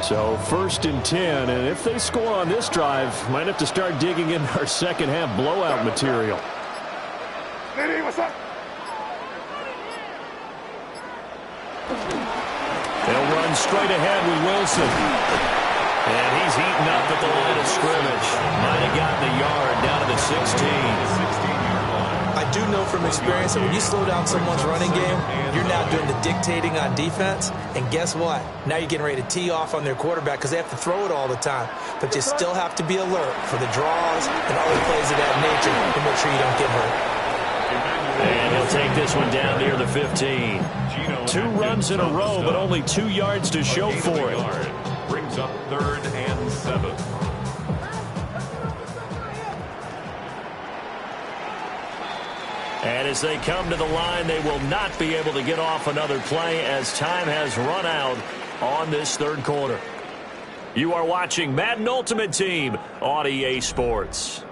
So 1st and 10, and if they score on this drive, might have to start digging in our second half blowout material. Liddy, what's up? They'll run straight ahead with Wilson. And he's heating up at the line of scrimmage. Might have gotten a yard down to the 16. I do know from experience that when you slow down someone's running game, you're now doing the dictating on defense. And guess what? Now you're getting ready to tee off on their quarterback because they have to throw it all the time. But you still have to be alert for the draws and other plays of that nature to make sure you don't get hurt. And he'll take this one down near the 15. 2 runs in a row, but only 2 yards to show for it. Brings up 3rd and 7. And as they come to the line, they will not be able to get off another play as time has run out on this 3rd quarter. You are watching Madden Ultimate Team on EA Sports.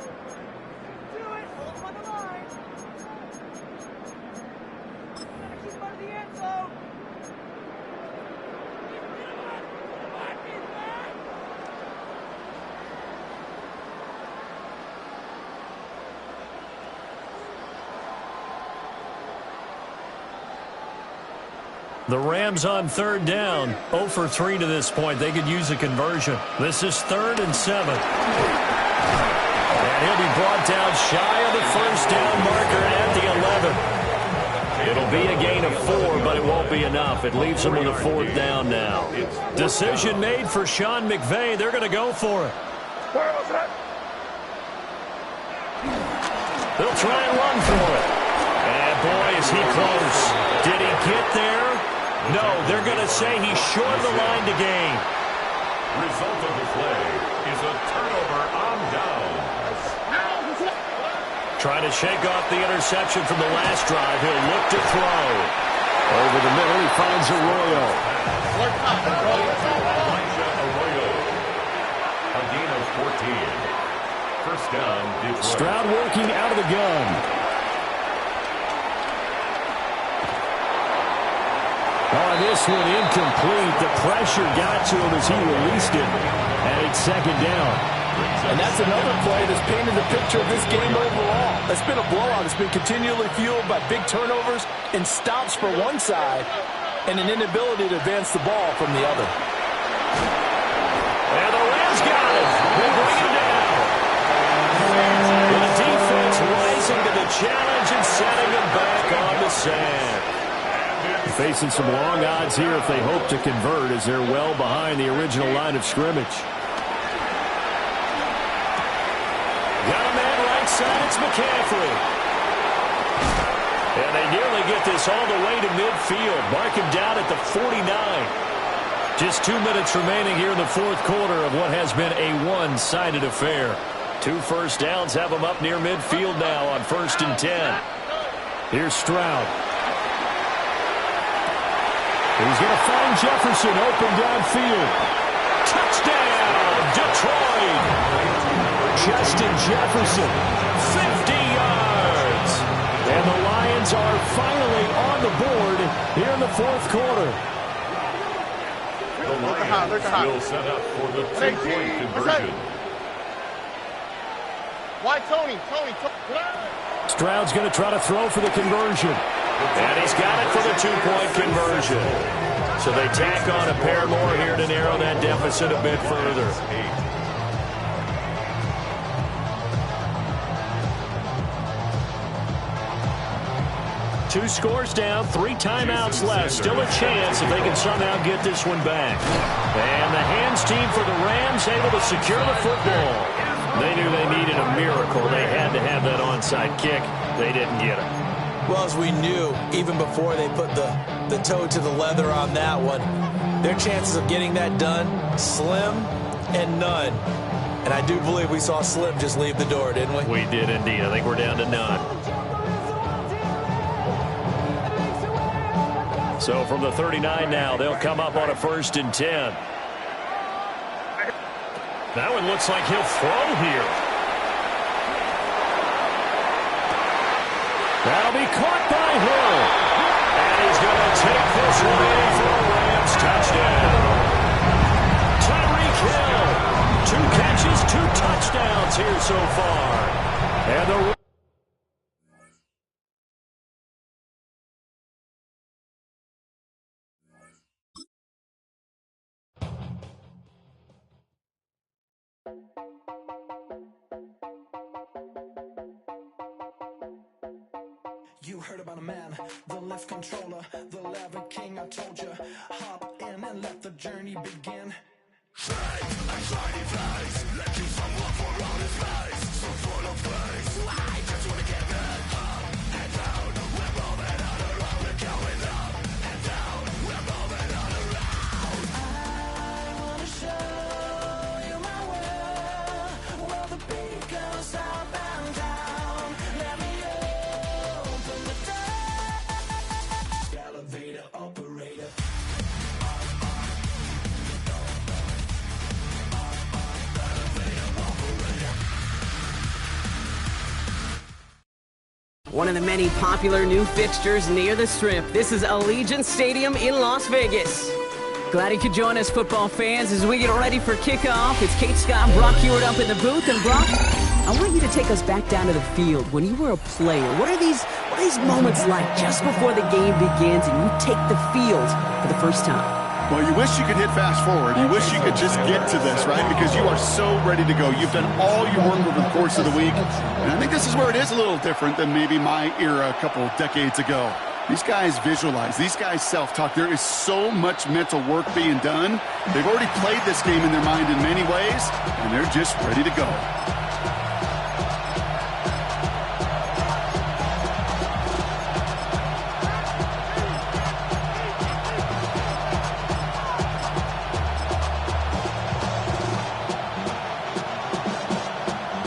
The Rams on 3rd down, 0 for 3 to this point. They could use a conversion. This is 3rd and 7. And he'll be brought down shy of the 1st down marker at the 11. It'll be a gain of 4, but it won't be enough. It leaves them with a 4th down now. Decision made for Sean McVay. They're going to go for it. They'll try and run for it. And boy, is he close. Did he get there? No, they're going to say he's short of the line to gain. Result of the play is a turnover on downs. Trying to shake off the interception from the last drive. He'll look to throw. Over the middle, he finds Arroyo. A gain of 14. 1st down, Detroit. Stroud working out of the gun. Oh, this one incomplete. The pressure got to him as he released it. And it's 2nd down. And that's another play that's painted the picture of this game overall. It's been a blowout. It's been continually fueled by big turnovers and stops for one side and an inability to advance the ball from the other. And the Rams got it. They bring him down. The defense rising to the challenge and setting him back on the sand. Facing some long odds here if they hope to convert as they're well behind the original line of scrimmage. Got a man right side, it's McCaffrey. And they nearly get this all the way to midfield. Mark him down at the 49. Just 2 minutes remaining here in the 4th quarter of what has been a one-sided affair. 2 first downs have them up near midfield now on 1st and 10. Here's Stroud. He's going to find Jefferson open downfield. Touchdown, Detroit. Justin Jefferson, 50 yards. And the Lions are finally on the board here in the 4th quarter. The Lions will set up for the 2-point conversion. Why Tony? Stroud's going to try to throw for the conversion. And he's got it for the 2-point conversion. So they tack on a pair more here to narrow that deficit a bit further. Two scores down, 3 timeouts left. Still a chance if they can somehow get this one back. And the hands team for the Rams able to secure the football. They knew they needed a miracle. They had to have that onside kick. They didn't get it. Well, as we knew, even before they put the toe to the leather on that one, their chances of getting that done, slim and none. And I do believe we saw Slim just leave the door, didn't we? We did indeed. I think we're down to none. So from the 39 now, they'll come up on a 1st and 10. That one looks like he'll throw here. That'll be caught by Hill. And he's going to take this one in for a Rams touchdown. so far. And the You heard about a man, the lift controller, the lever king. I told you, hop in and let the journey begin. I wanna show you my world, where the beat goes up and down. Let me open the door. Elevator operator. One of the many popular new fixtures near the Strip. This is Allegiant Stadium in Las Vegas. Glad you could join us, football fans, as we get ready for kickoff. It's Kate Scott, Brock Hewitt up in the booth. And Brock, I want you to take us back down to the field. When you were a player, what are these moments like just before the game begins and you take the field for the first time? Well, you wish you could hit fast forward. You wish you could just get to this, right? Because you are so ready to go. You've done all your work over the course of the week. And I think this is where it is a little different than maybe my era a couple of decades ago. These guys visualize. These guys self-talk. There is so much mental work being done. They've already played this game in their mind in many ways, and they're just ready to go.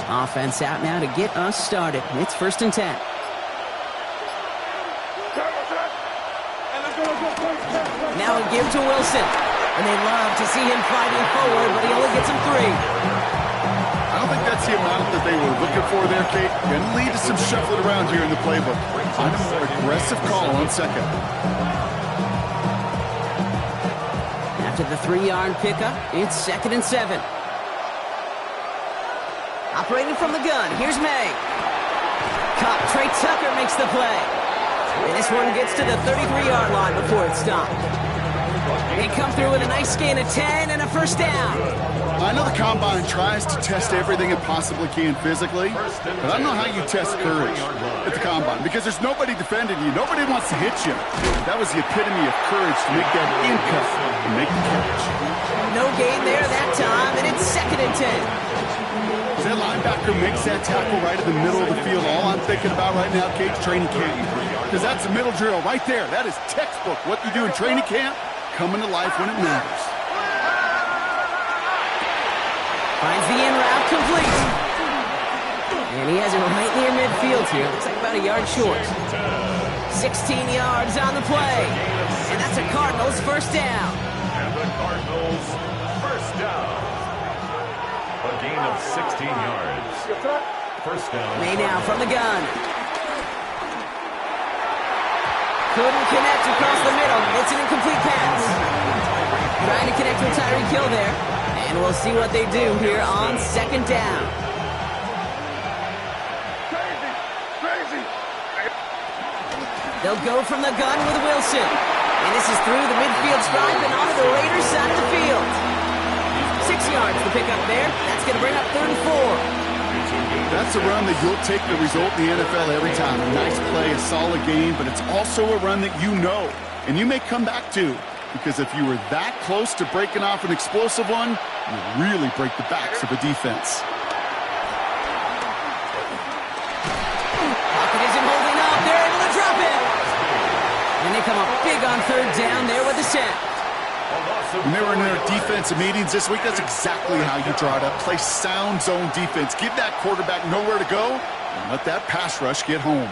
Offense out now to get us started. It's 1st and 10. Now a give to Wilson. And they love to see him fighting forward, but he only gets him 3. I don't think that's the amount that they were looking for there, Kate. Going to lead to some shuffling around here in the playbook. Find a more aggressive call on second. After the 3-yard pickup, it's 2nd and 7. Operating from the gun, here's May. Caught, Trey Tucker makes the play. And this one gets to the 33-yard line before it's stopped. They come through with a nice gain of 10 and a 1st down. I know the Combine tries to test everything it possibly can physically, but I don't know how you test courage at the Combine, because there's nobody defending you. Nobody wants to hit you. That was the epitome of courage to make that in-cut and make the catch. No gain there that time, and it's 2nd and 10. As that linebacker makes that tackle right in the middle of the field, all I'm thinking about right now, Kate, is training camp. Because that's the middle drill right there. That is textbook. What you do in training camp, coming to life when it matters. Finds the in route complete. And he has it right near midfield here. Looks like about a yard short. 16 yards on the play. And that's a Cardinals 1st down. And the Cardinals 1st down. A gain of 16 yards. 1st down. May now from the gun. Couldn't connect across the middle. It's an incomplete pass. Trying to connect with Tyreek Hill there. And we'll see what they do here on 2nd down. Crazy. They'll go from the gun with Wilson. And this is through the midfield stripe and onto the Raiders side of the field. 6 yards to pick up there. That's going to bring up 3rd and 4. That's a run that you'll take the result in the NFL every time. A nice play, a solid game, but it's also a run that you know, and you may come back to, because if you were that close to breaking off an explosive one, you really break the backs of a defense. Pocket isn't holding up. They're able to drop it. And they come up big on 3rd down there with the sack. When they were in their defensive meetings this week, that's exactly how you draw it up. Play sound zone defense. Give that quarterback nowhere to go and let that pass rush get home.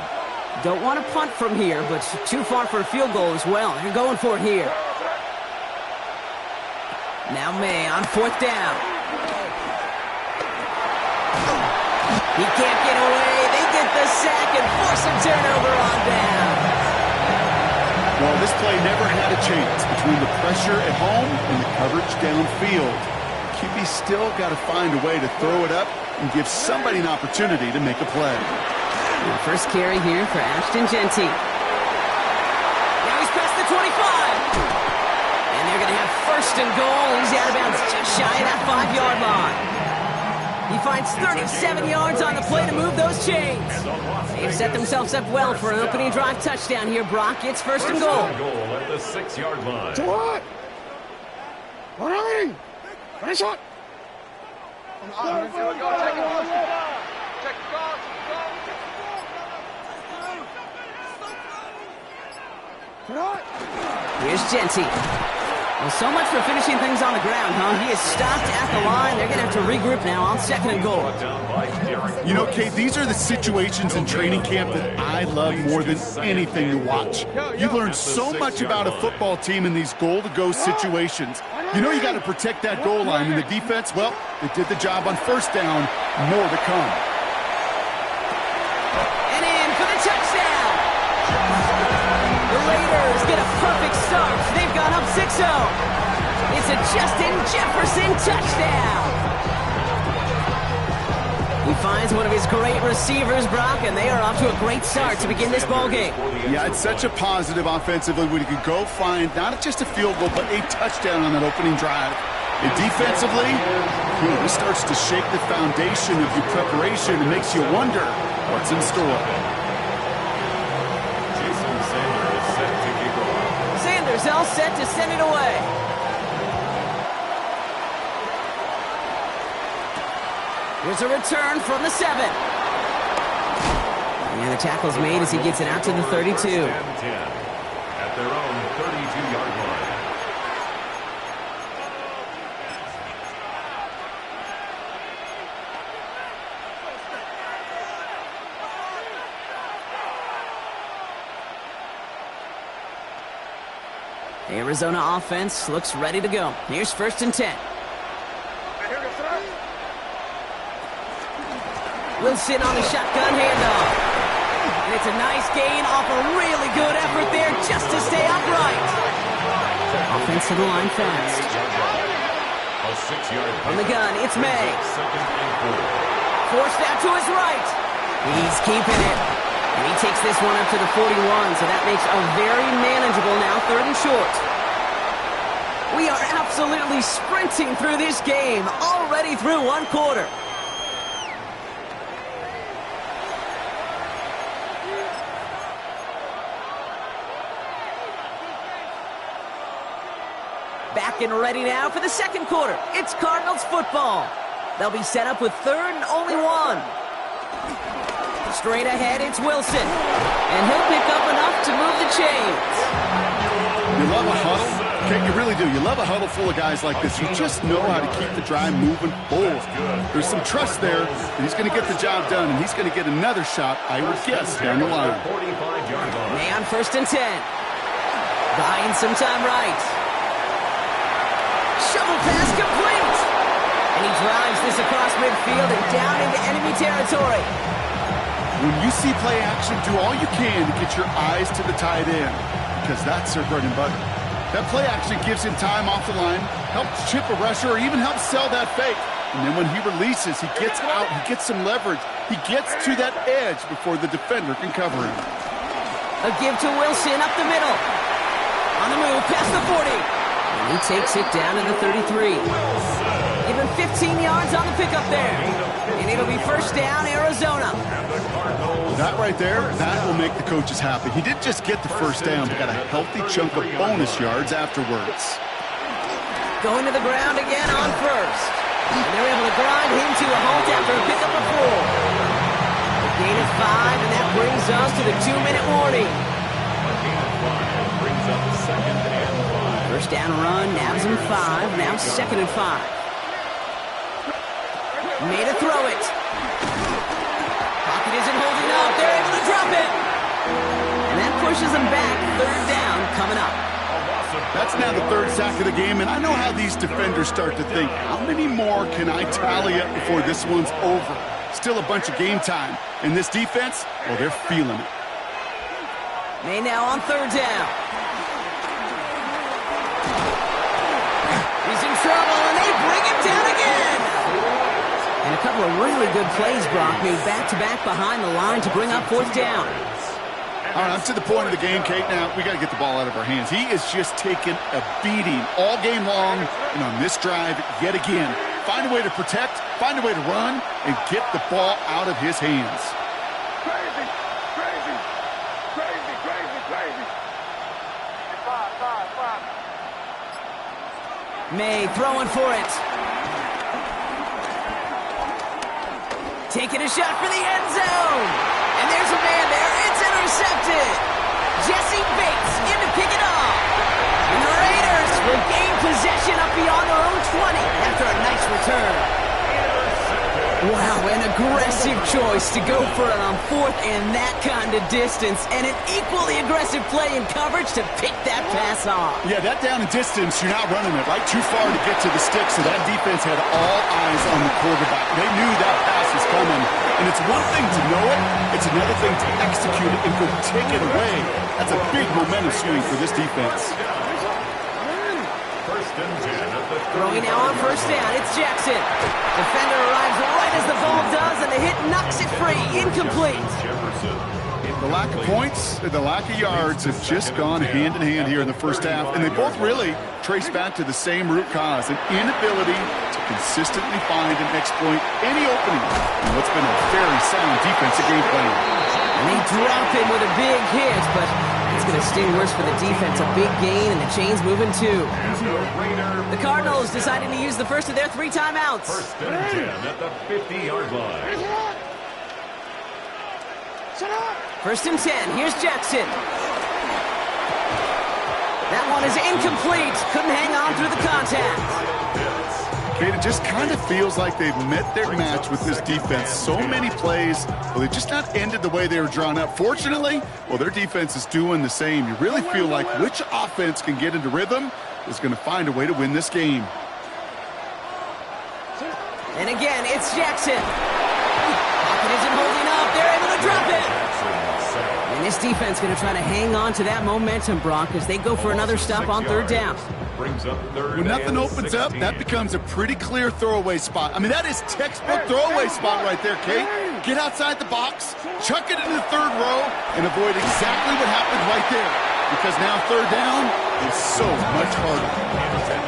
Don't want to punt from here, but too far for a field goal as well. You're going for it here. Now May on 4th down. He can't get away. They get the sack and force a turnover on down. Well, this play never had a chance between the pressure at home and the coverage downfield. QB still got to find a way to throw it up and give somebody an opportunity to make a play. The first carry here for Ashton Genty. Now he's past the 25. And they're going to have first and goal. He's out of bounds just shy of that 5-yard line. He finds 37 yards on the play to move those chains. They've set themselves up well for an opening drive touchdown here, Brock. It's first and goal. Goal at the 6-yard line. To what? What are we? Finish it. Here's Genty. Well, so much for finishing things on the ground, huh? He is stopped at the line. They're going to have to regroup now on second and goal. You know, Kate, these are the situations in training camp that I love more than anything to watch. You've learned so much about a football team in these goal-to-go situations. You know you got to protect that goal line, and the defense, well, they did the job on first down. More to come. And in for the touchdown. The Raiders get a perfect start. They've gone up 6-0. It's a Justin Jefferson touchdown. He finds one of his great receivers, Brock, and they are off to a great start to begin this ball game. Yeah, it's such a positive offensively when you can go find not just a field goal, but a touchdown on that opening drive. And defensively, this starts to shake the foundation of your preparation and makes you wonder what's in store. Sanders all set to send it away. Here's a return from the 7. And the tackle's made as he gets it out to the 32. At their own 32-yard line. The Arizona offense looks ready to go. Here's first and 10. Wilson on the shotgun handoff. And it's a nice gain off a really good effort there just to stay upright. Offense to the line fast. A 6-yard From the gun, it's May. Second and 4. Forced out to his right. He's keeping it. And he takes this one up to the 41, so that makes a very manageable now 3rd and short. We are absolutely sprinting through this game, already through one quarter. Back and ready now for the second quarter. It's Cardinals football. They'll be set up with 3rd and only 1. Straight ahead, it's Wilson. And he'll pick up enough to move the chains. You love a huddle? Okay, you really do. You love a huddle full of guys like this. You just know how to keep the drive moving forward. There's some trust there that he's going to get the job done, and he's going to get another shot, I would guess, down the line. May on 1st and 10. Buying some time right. Shovel pass complete. And he drives this across midfield and down into enemy territory. When you see play action, do all you can to get your eyes to the tight end, because that's their bread and butter. That play action gives him time off the line, helps chip a rusher, or even helps sell that fake. And then when he releases, he gets out, he gets some leverage. He gets to that edge before the defender can cover him. A give to Wilson up the middle. On the move, past the 40. And he takes it down to the 33. Give him 15 yards on the pickup there. And it'll be first down, Arizona. That right there, that will make the coaches happy. He didn't just get the first down, but got a healthy chunk of bonus yards afterwards. Going to the ground again on first. And they're able to grind him to a halt after a pickup of 4. A gain of 5, and that brings us to the 2-minute warning. A gain of 5 brings up 2nd and 5. First down run, nabs him 5, now 2nd and 5. Made to throw it. Pocket isn't holding up. They're able to drop it. And that pushes them back. 3rd down coming up. That's now the 3rd sack of the game, and I know how these defenders start to think, how many more can I tally up before this one's over? Still a bunch of game time. And this defense, well, they're feeling it. May now on 3rd down. He's in trouble, and they bring him down again. And a couple couple of really good plays, Brock, made back-to-back behind the line to bring up fourth down. All right, I'm to the point of the game, Kate. Now, we got to get the ball out of our hands. He is just taking a beating all game long, and on this drive, yet again, find a way to protect, find a way to run, and get the ball out of his hands. Crazy, crazy, crazy, crazy, crazy. Five. May throwing for it. Taking a shot for the end zone. And there's a man there. It's intercepted. Jesse Bates in to pick it off. And the Raiders will gain possession up beyond their own 20 after a nice return. Wow, an aggressive choice to go for it on fourth and that kind of distance. And an equally aggressive play in coverage to pick that pass off. Yeah, that down and distance, you're not running it right too far to get to the stick, so that defense had all eyes on the quarterback. They knew that pass was coming. And it's one thing to know it, it's another thing to execute it and go take it away. That's a big momentum swing for this defense. First and 10 at the Throwing now on first down, it's Jackson. Defender arrives right as the ball does, and the hit knocks it free. Incomplete. The lack of points and the lack of yards have just gone hand in hand here in the first half, and they both really trace back to the same root cause, an inability to consistently find and exploit any opening in what's been a very sound defensive game plan. And they drop him with a big hit, but it's going to sting worse for the defense. A big gain, and the chain's moving too. The Cardinals deciding to use the first of their 3 timeouts. First and 10 at the 50-yard line. Shut up! First and 10, here's Jackson. That one is incomplete. Couldn't hang on through the contact. Kate, it just kind of feels like they've met their match with this defense. So many plays, well, they've just not ended the way they were drawn up. Fortunately, well, their defense is doing the same. You really feel like which offense can get into rhythm is going to find a way to win this game. And again, it's Jackson. Pocket isn't holding up. They're able to drop it. And this defense going to try to hang on to that momentum, Brock, as they go for another stop on third down. When nothing opens up, that becomes a pretty clear throwaway spot. I mean, that is textbook throwaway spot right there, Kate. Get outside the box, chuck it into the third row, and avoid exactly what happened right there. Because now third down is so much harder.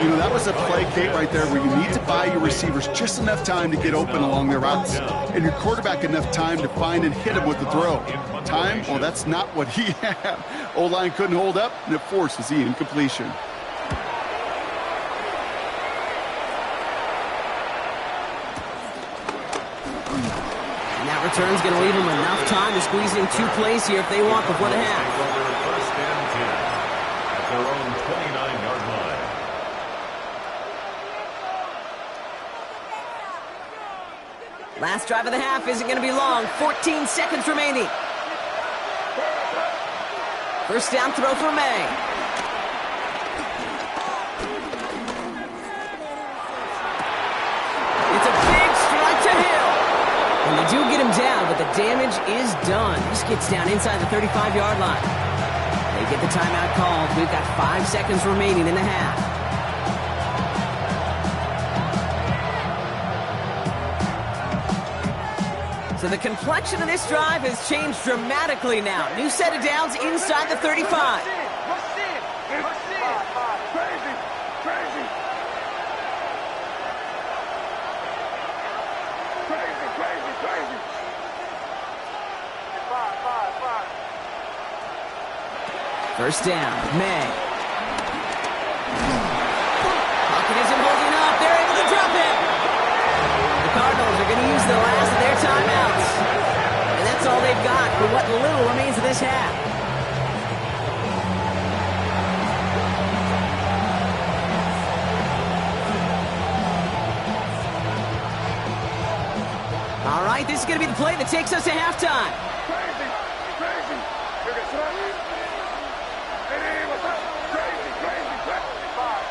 You know, that was a play, Kate, right there where you need to buy your receivers just enough time to get open along their routes, and your quarterback enough time to find and hit him with the throw. Time? Well, that's not what he had. O-line couldn't hold up, and it forces the incompletion. And that return's going to leave them enough time to squeeze in 2 plays here if they want before the half. First and 10 at their own 29-yard line. Last drive of the half isn't going to be long. 14 seconds remaining. First down throw for May. It's a big strike to Hill. And they do get him down, but the damage is done. He just gets down inside the 35-yard line. They get the timeout called. We've got 5 seconds remaining in the half. So the complexion of this drive has changed dramatically now. New set of downs inside the 35. Crazy, crazy. Crazy, crazy, crazy. Five. First down, May. Pocket isn't holding up. They're able to drop it. The Cardinals are going to use the last of their timeouts. And that's all they've got for what little remains of this half. All right, this is going to be the play that takes us to halftime. Crazy, crazy. You're going to stop me? Hey, what's up? Crazy, crazy, crazy. Five.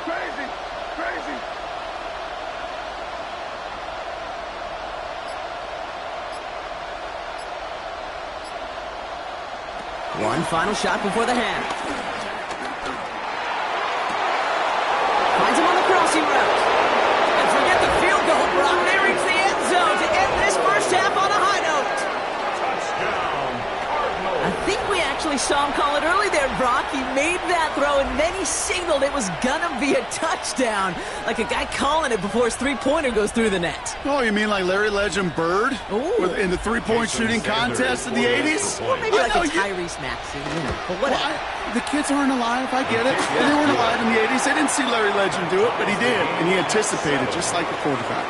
Crazy, crazy. One final shot before the half. crossing route. And forget the field goal, Brock. They reach the end zone to end this first half on a high note. Touchdown, Cardinals. I think we actually saw him call it early there, Brock. He made that throw, and then he signaled it was going to be a touchdown. Like a guy calling it before his three-pointer goes through the net. Oh, you mean like Larry Legend Bird in the three-point shooting contest in the 80s? Or maybe like a Tyrese Maxey, but whatever. Well, the kids aren't alive, I get it. They weren't alive in the 80s. They didn't see Larry Legend do it, but he did, and he anticipated, just like the quarterback.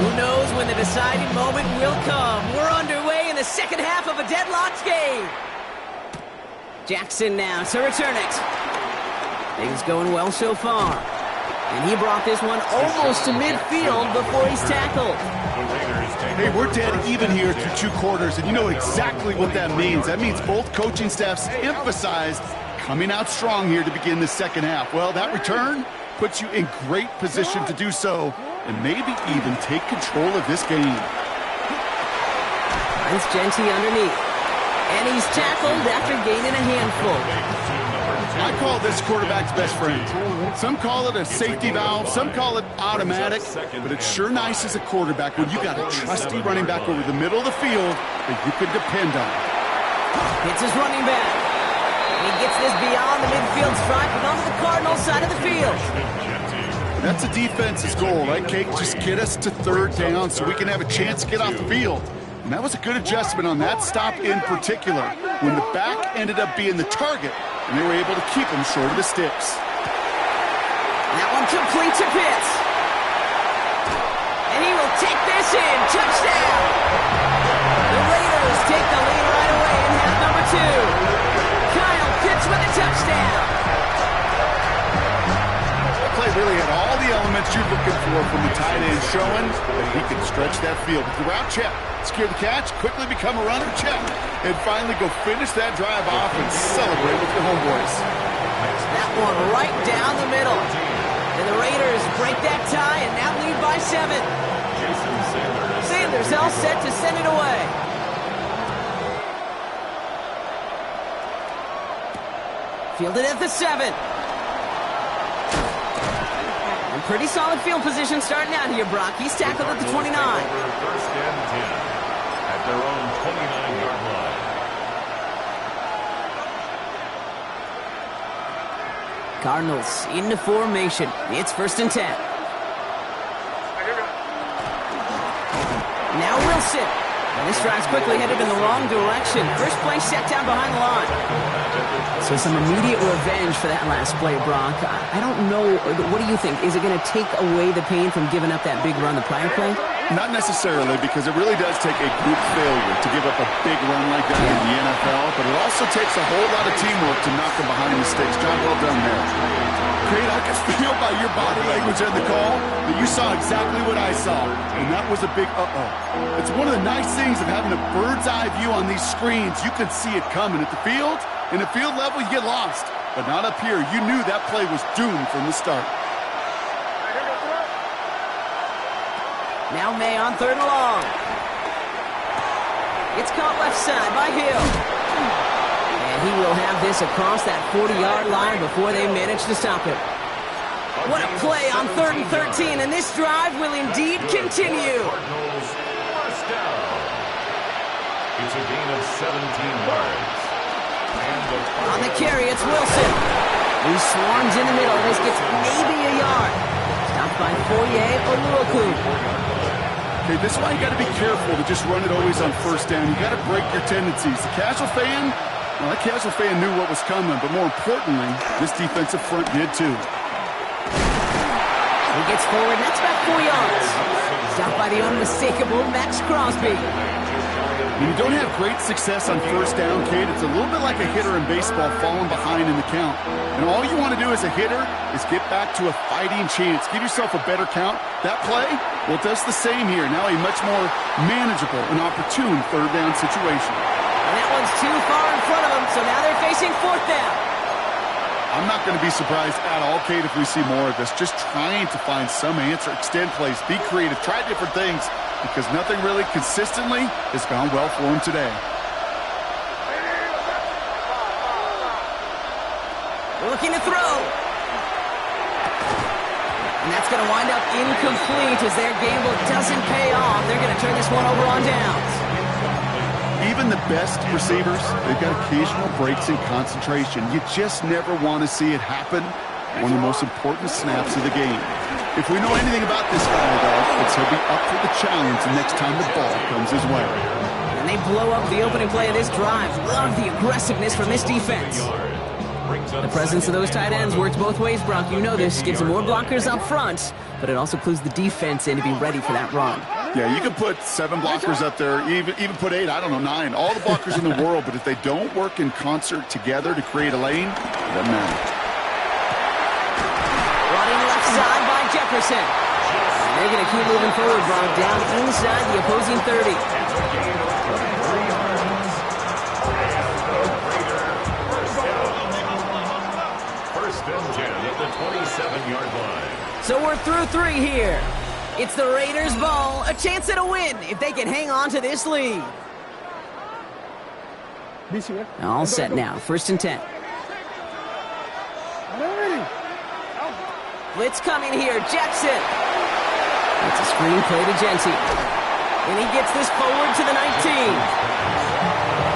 Who knows when the deciding moment will come? We're underway in the second half of a deadlocked game. Jackson now to return it. Things going well so far. And he brought this one almost to midfield before he's tackled. Hey, we're dead even here through 2 quarters, and you know exactly what that means. That means both coaching staffs emphasized coming out strong here to begin the second half. Well, that return puts you in great position to do so, and maybe even take control of this game. Finds Genty underneath. And he's tackled after gaining a handful. I call this quarterback's best friend. Some call it a safety valve, some call it automatic, but it's sure nice as a quarterback when you got a trusty running back over the middle of the field that you can depend on. Hits his running back. And he gets this beyond the midfield stripe and onto the Cardinals side of the field. That's a defense's goal, right, Kate? Just get us to third down so we can have a chance to get off the field. And that was a good adjustment on that stop in particular, when the back ended up being the target, and they were able to keep him short of the sticks. That one complete to Pitts. And he will take this in. Touchdown! The Raiders take the lead right away in half number 2. Kyle Pitts with a touchdown. That play really had all the elements you're looking for from the tight end, showing that he can stretch that field with the route check. Secure the catch, quickly become a runner, check, and finally go finish that drive off and celebrate with your homeboys. That one right down the middle. And the Raiders break that tie and now lead by 7. Sanders all set to send it away. Fielded at the 7. And pretty solid field position starting out here, Brock. He's tackled at the 29. First and 10 at their own 29-yard line. Cardinals into formation. It's first and 10. Now Wilson. And this drive's quickly headed in the wrong direction. First play set down behind the line. So some immediate revenge for that last play, Brock. I don't know. What do you think? Is it going to take away the pain from giving up that big run the prior play? Not necessarily, because it really does take a group failure to give up a big run like that in the NFL, but it also takes a whole lot of teamwork to knock them behind the sticks. Job well done there. Great, I can feel by your body language and the call that you saw exactly what I saw, and that was a big uh-oh. It's one of the nice things of having a bird's eye view on these screens. You can see it coming at the field. In the field level, you get lost, but not up here. You knew that play was doomed from the start. Now May on third and long. It's caught left side by Hill. And he will have this across that 40-yard line before they manage to stop him. What a play on 3rd and 13, and this drive will indeed continue. Cardinals first down. It's a gain of 17 yards. On the carry, it's Wilson. He swarms in the middle. This gets maybe a yard. Stopped by Foye Oluoku. Okay, this is why you got to be careful to just run it always on first down. You got to break your tendencies. The casual fan, well, that casual fan knew what was coming, but more importantly, this defensive front did too. He gets forward, and that's about 4 yards. Stopped by the unmistakable Max Crosby. When you don't have great success on first down, Kate, it's a little bit like a hitter in baseball falling behind in the count. And all you want to do as a hitter is get back to a fighting chance. Give yourself a better count. That play, well, it does the same here. Now a much more manageable and opportune third down situation. And that one's too far in front of them, so now they're facing fourth down. I'm not going to be surprised at all, Kate, if we see more of this. Just trying to find some answer, extend plays, be creative, try different things, because nothing really consistently has gone well for him today. Looking to throw. And that's going to wind up incomplete as their gamble doesn't pay off. They're going to turn this one over on downs. Even the best receivers, they've got occasional breaks in concentration. You just never want to see it happen. One of the most important snaps of the game. If we know anything about this guy, though, it's he'll be up for the challenge the next time the ball comes his way. And they blow up the opening play of this drive. Love the aggressiveness from this defense. The presence of those tight ends works both ways, Brock. You know this. Gives them more blockers up front, but it also clues the defense in to be ready for that run. Yeah, you can put 7 blockers up there, even put 8, I don't know, 9. All the blockers in the world, but if they don't work in concert together to create a lane, it doesn't matter. Running left side by Jefferson. And they're going to keep moving forward, Brock, down inside the opposing 30. First and 10 at the 27-yard line. So we're through 3 here. It's the Raiders' ball, a chance at a win if they can hang on to this lead. All set now, 1st and 10. Blitz coming here, Jackson. It's a screen play to Genty. And he gets this forward to the 19.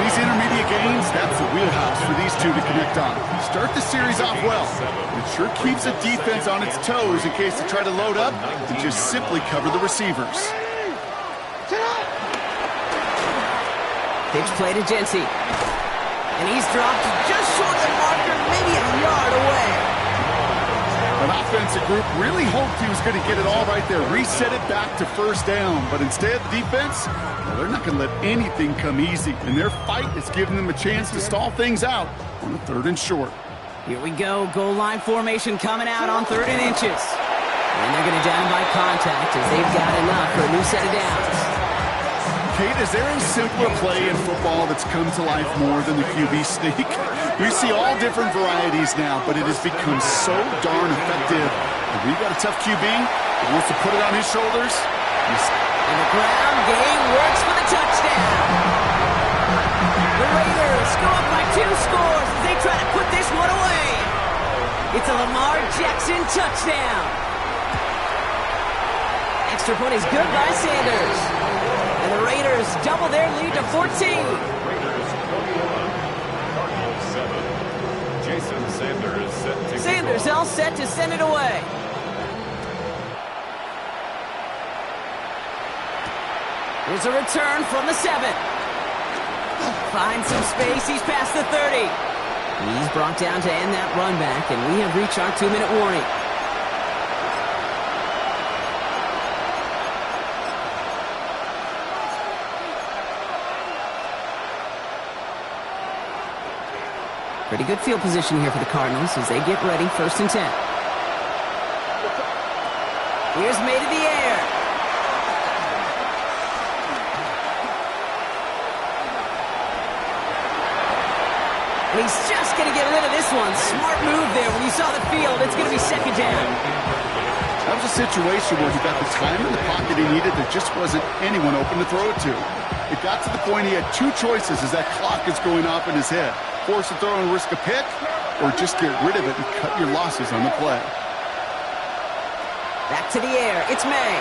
These intermediate gains, that's the wheelhouse for these two to connect on. Start the series off well. It sure keeps the defense on its toes in case they try to load up and just simply cover the receivers. Pitch play to Genty. And he's dropped just short of the marker, maybe a yard away. An offensive group really hoped he was going to get it all right there, reset it back to 1st down. But instead, the defense, well, they're not going to let anything come easy. And their fight is giving them a chance to stall things out on the 3rd and short. Here we go. Goal line formation coming out on 3rd and inches. And they're going to down by contact as they've got enough for a new set of downs. Kate, is there a simpler play in football that's come to life more than the QB sneak? We see all different varieties now, but it has become so darn effective. If we've got a tough QB who wants to put it on his shoulders. And the ground game works for the touchdown. The Raiders go up by 2 scores as they try to put this one away. It's a Lamar Jackson touchdown. Extra point is good by Sanders. And the Raiders double their lead to 14. Raiders 21, Cardinals 7. Jason Sanders set to Sanders all set to send it away. Here's a return from the 7. Finds some space. He's past the 30. He's brought down to end that run back, and we have reached our 2-minute warning. Pretty good field position here for the Cardinals as they get ready, 1st and 10. Here's made in the air. And he's just going to get rid of this one. Smart move there. When you saw the field, it's going to be 2nd down. That was a situation where he got the time in the pocket he needed. There just wasn't anyone open to throw it to. It got to the point he had 2 choices as that clock is going off in his head. Force a throw and risk a pick, or just get rid of it and cut your losses on the play. Back to the air. It's May.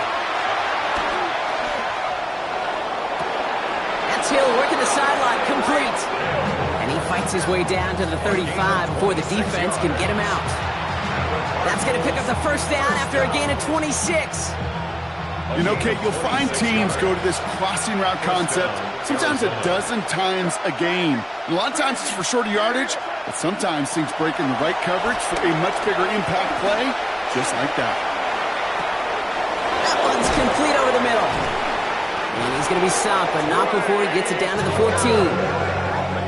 That's Hill working the sideline. Complete. And he fights his way down to the 35 before the defense can get him out. That's going to pick up the 1st down after a gain of 26. You know, Kate, you'll find teams go to this crossing route concept sometimes a dozen times a game. And a lot of times it's for shorter yardage, but sometimes things break in the right coverage for a much bigger impact play, just like that. That one's complete over the middle. And he's going to be stopped, but not before he gets it down to the 14.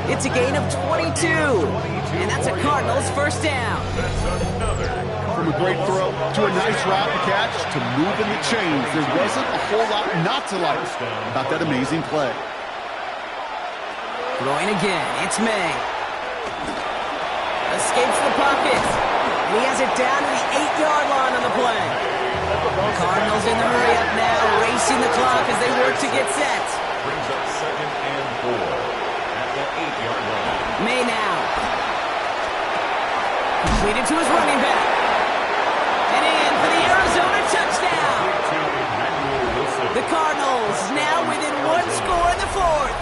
It's a gain of 22. And that's a Cardinals 1st down. From a great throw to a nice route to catch to moving the chains, there wasn't a whole lot not to like about that amazing play. Throwing again, it's May. Escapes the pocket. And he has it down to the 8-yard line on the play. Cardinals in the hurry up now, racing the clock as they work to get set. Brings up 2nd and 4 at the 8-yard line. May now. Completed to his running back. And in for the Arizona touchdown. The Cardinals now within one score in the fourth.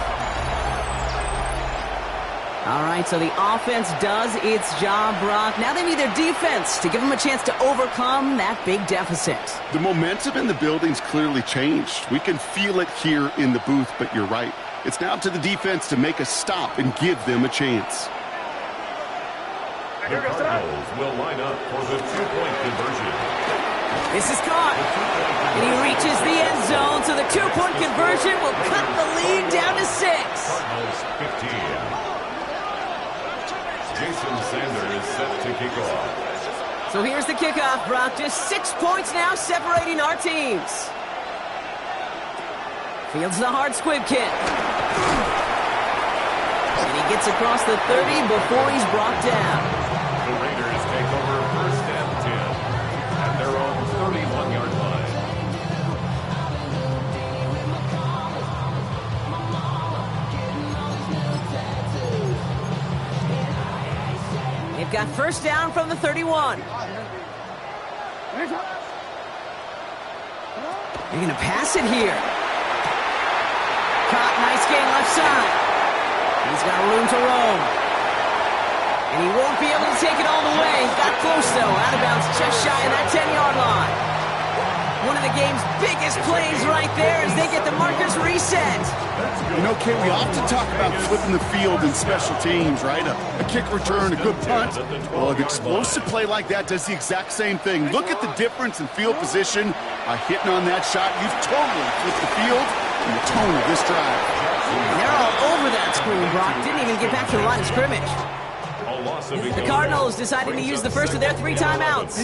All right, so the offense does its job, Brock. Now they need their defense to give them a chance to overcome that big deficit. The momentum in the building's clearly changed. We can feel it here in the booth, but you're right. It's now to the defense to make a stop and give them a chance. The Cardinals will line up for the two-point conversion. This is caught. And he reaches the end zone, so the two-point conversion will cut the lead down to 6. Cardinals 15. Jason Sanders is set to kick off. So here's the kickoff, Brock. Just 6 points now separating our teams. Fields the hard squib kick. And he gets across the 30 before he's brought down. The Raiders take over first and 10 at their own 31-yard line. They've got first down from the 31. They're going to pass it here. Caught, nice gain left side. He's got room to roam. And he won't be able to take it all the way. Got close, though. Out of bounds just shy of that 10-yard line. One of the game's biggest plays right there as they get the markers reset. You know, Kay, we often talk about flipping the field in special teams, right? A kick return, a good punt. Well, an explosive play like that does the exact same thing. Look at the difference in field position by hitting on that shot. You've totally flipped the field and the tone of this drive. They're all over that screen, Brock. Didn't even get back to the line of scrimmage. The Cardinals decided to use the first of their 3 timeouts.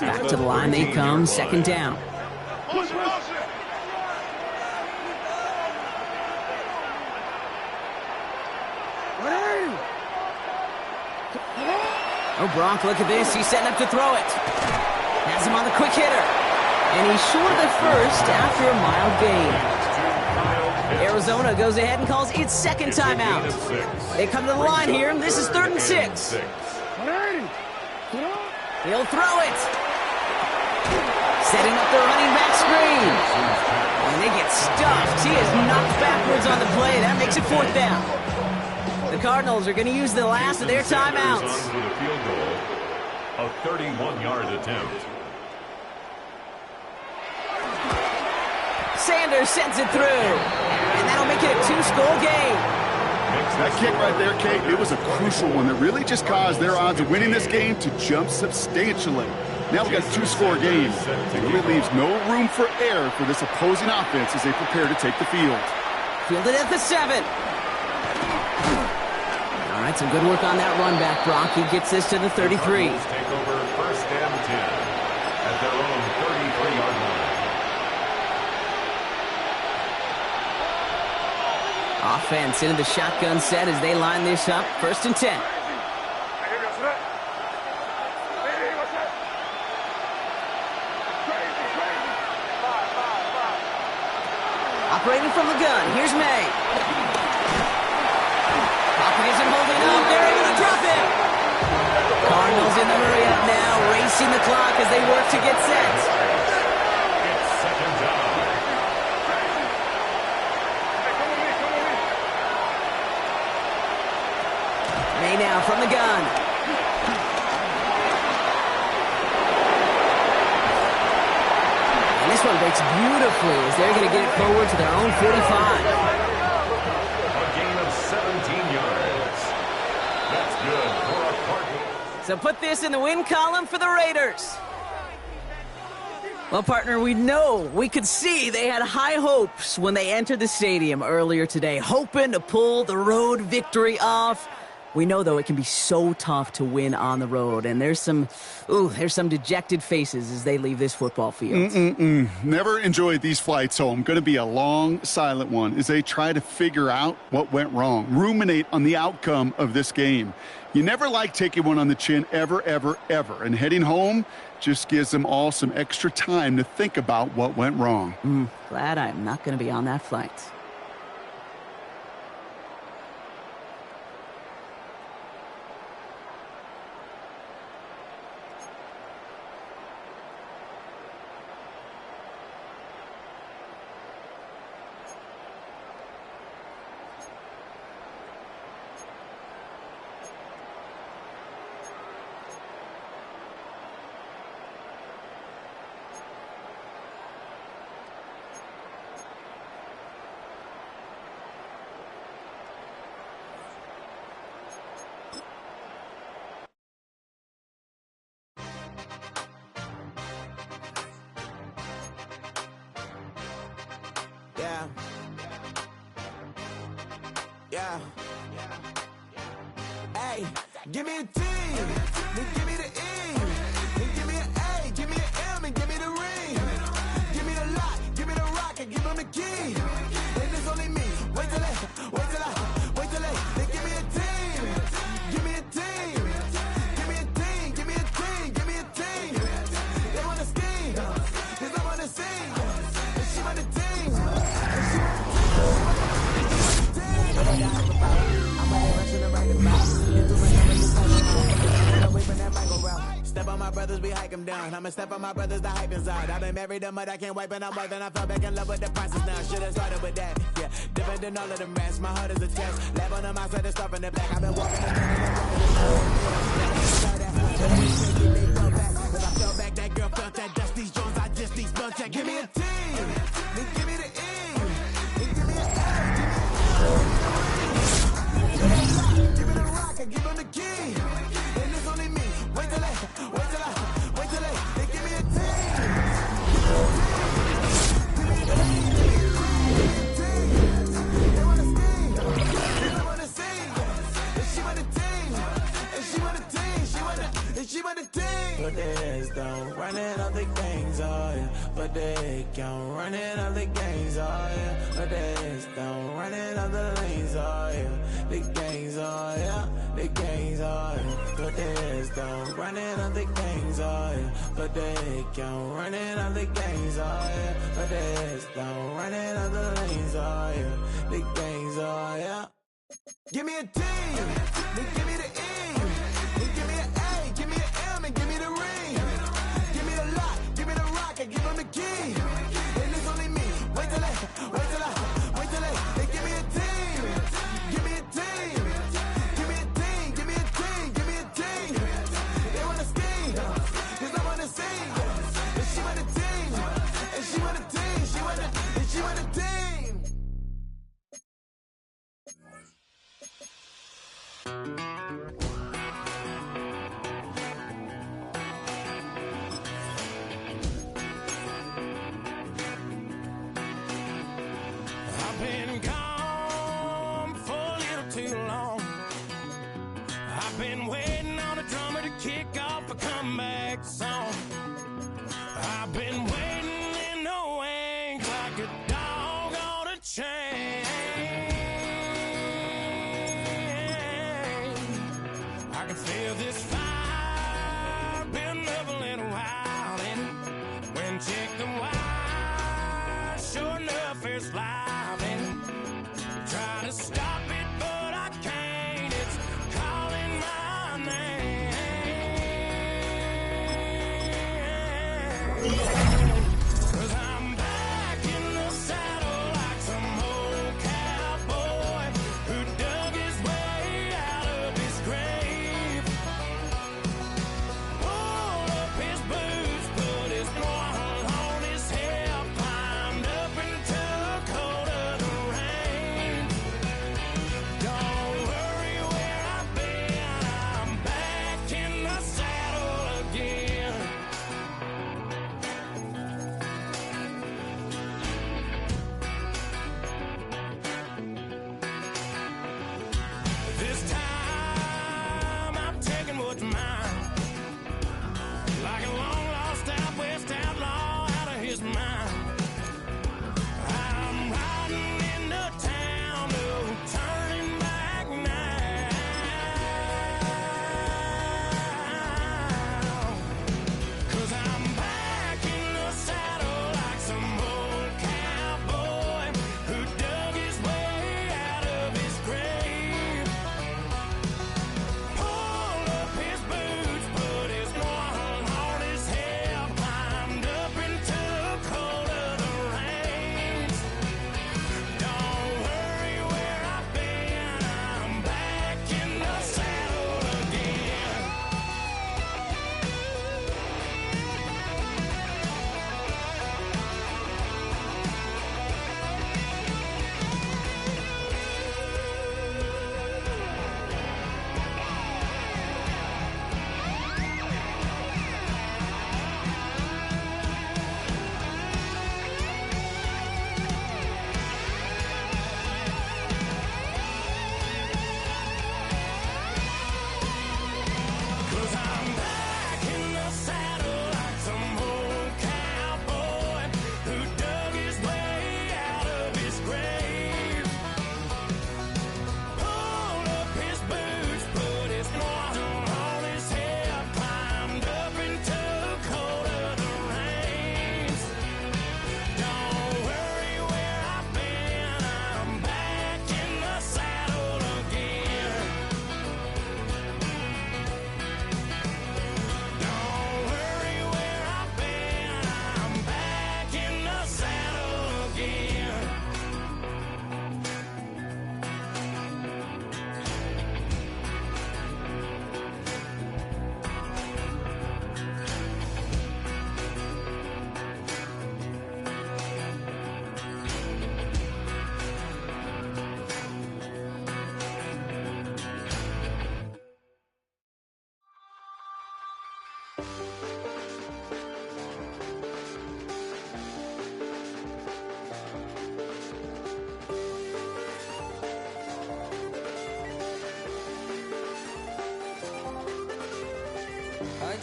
Back to the line they come, second down. Oh, Brock, look at this. He's setting up to throw it. Has him on the quick hitter. And he's short of the first after a mild gain. Arizona goes ahead and calls its second timeout. They come to the line here. This is 3rd and 6. He'll throw it. Setting up the running back screen. And they get stuffed. He is knocked backwards on the play. That makes it 4th down. The Cardinals are going to use the last of their timeouts. With a field goal, a 31-yard attempt. Sanders sends it through. And that'll make it a 2-score game. That kick right there, Kate, it was a crucial one that really just caused their odds of winning this game to jump substantially. Now we've got a 2-score game. It really leaves no room for error for this opposing offense as they prepare to take the field. Fielded at the 7. All right, some good work on that run back, Brock. He gets this to the 33. Take over first and 10 at their own 33-yard line. Offense into the shotgun set as they line this up. 1st and 10. Operating from the gun, here's May. Pocket isn't holding up, they're able to drop it. Cardinals in the hurry up now, racing the clock as they work to get set. It's second down. May now from the gun. And this one breaks beautifully as they're going to get it forward to their own 45. A gain of 17 yards. That's good for a Cardinals. So put this in the win column for the Raiders. Well, partner, we could see they had high hopes when they entered the stadium earlier today, hoping to pull the road victory off. We know, though, it can be so tough to win on the road, and there's some dejected faces as they leave this football field. Never enjoyed these flights home. Going to be a long, silent one as they try to figure out what went wrong, ruminate on the outcome of this game. You never like taking one on the chin ever, ever, ever, and heading home just gives them all some extra time to think about what went wrong. Glad I'm not going to be on that flight. Yeah. Yeah. Hey, give me a T, then give me the E, then give me an A, give me an M, and give me the ring. Give me the lock, give me the rock, and give them the key. And it's only me. Wait till they give me a team. Give me a team. Give me a team. Give me a team. Give me a team. They wanna scheme, 'cause I wanna sing. And she want the team. Step on my brothers, we hike them down. I'ma step on my brothers, the hype inside. I've been married to mud, I can't wipe, and I'm more than I fell back in love with the process now. Should've started with that, yeah. Different than all of them rats. My heart is a test. Lab on the mind, so they stuff in the back. I've been walking the cause I fell back, that girl felt that dust. These Jones, I just these blunts. Give me a team, then give me the E, then give me an A, give me the rock, and give them the key. And it's only me. Wait till they give me a team. They wanna scheme, they wanna sing. And she want a team, and she want a team, she want a team. But there's don't running all the gangs, oh yeah. But they can't running all the gangs, oh yeah. But there's don't running all the lanes, oh yeah. The gangs, oh yeah. The gangs, oh yeah. But there's don't running all the gangs, oh yeah. But they can't running all the gangs, oh yeah. But there's don't running all the lanes, oh yeah. The gangs, oh yeah. Give me a team, then give me the E, then give me an A, give me an M, and give me the ring. Give me the lock, give me the rock, and give them the key. And it's only me. Wait till they give me a team. Give me a team. Give me a team. Give me a team. Give me a team. They wanna scheme, 'cause I wanna sing. And she want a team. And she want a team. She want a team. I've been gone for a little too long. I've been waiting on a drummer to kick off a comeback song. I've been waiting in the wings like a dog on a chain. I can feel this fire building up a little while, and when chicken wire, sure enough, it's live, and try to stop it, but I can't. It's calling my name. 'Cause I'm back in the saddle like some old cowboy who dug his way out of his grave. Pulled up his boots, put his one on his hip, climbed up and took hold of the reins.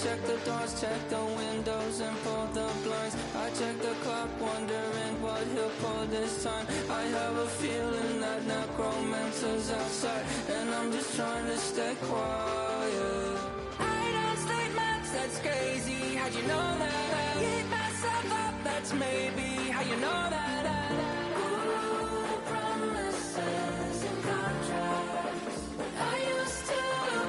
check the doors, check the windows, and pull the blinds. I check the clock, wondering what he'll pull this time. I have a feeling that necromancer's outside, and I'm just trying to stay quiet. I don't state maps, that's crazy. How'd you know that? Keep myself up, that's maybe how you know that. Ooh, promises and contracts. I used to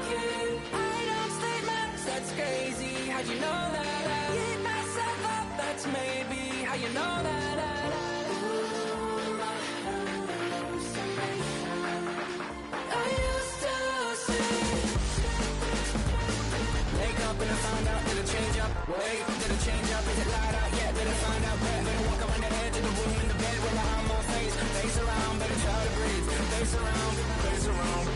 keep. I don't state maps, that's crazy. How'd you know that? Keep myself up, that's maybe how you know that. Ooh, my hallucination. I used to see. Wake up and I found out, did it change up? Wait, did it change up? Is it light out? Yeah, did it find out? Better walk around the edge of the room in the bed with my arm on my face. Face around, better try to breathe. Face around, face around.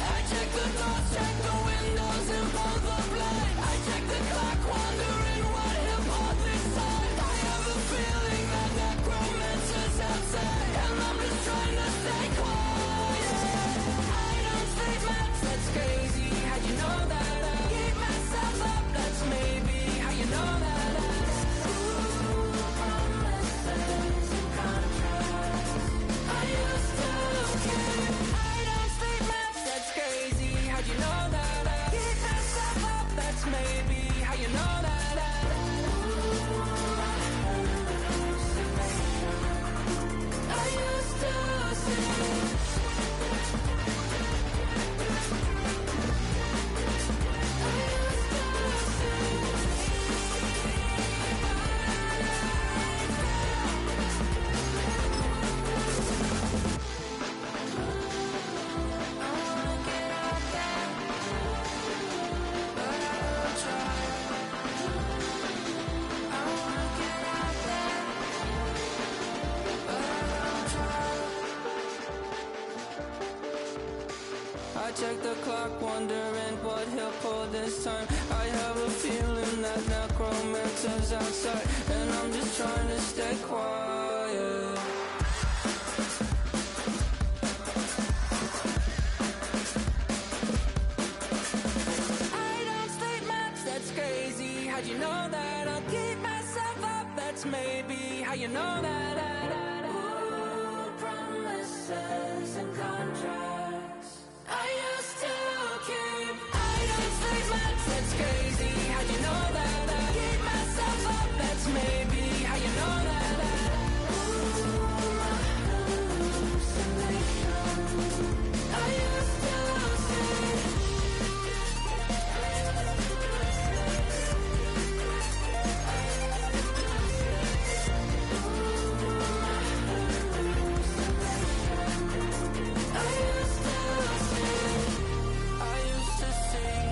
I check the doors, check the windows, and pull the blind. I check the clock, wondering what he'll pull this time. I have a feeling that necromancer's outside, and I'm just trying to stay quiet. I don't state maps, that's crazy. How'd you know that? Keep myself up, that's maybe how you know that. Ooh, promises and contracts. I used to keep. I don't state maps, that's crazy. How'd you know that? Keep myself up, that's maybe how you know that. Ooh, my hallucination. I used to see. I check the clock, wondering what he'll pull this time. I have a feeling that necromancer's outside, and I'm just trying to stay quiet. I don't state maps, that's crazy. How'd you know that? I'll keep myself up, that's maybe how you know that. Ooh, promises and contracts. I used to keep. I don't state maps, that's crazy. How'd you know that? Keep myself up, that's maybe how you know that. Ooh, my hallucination. I used to see.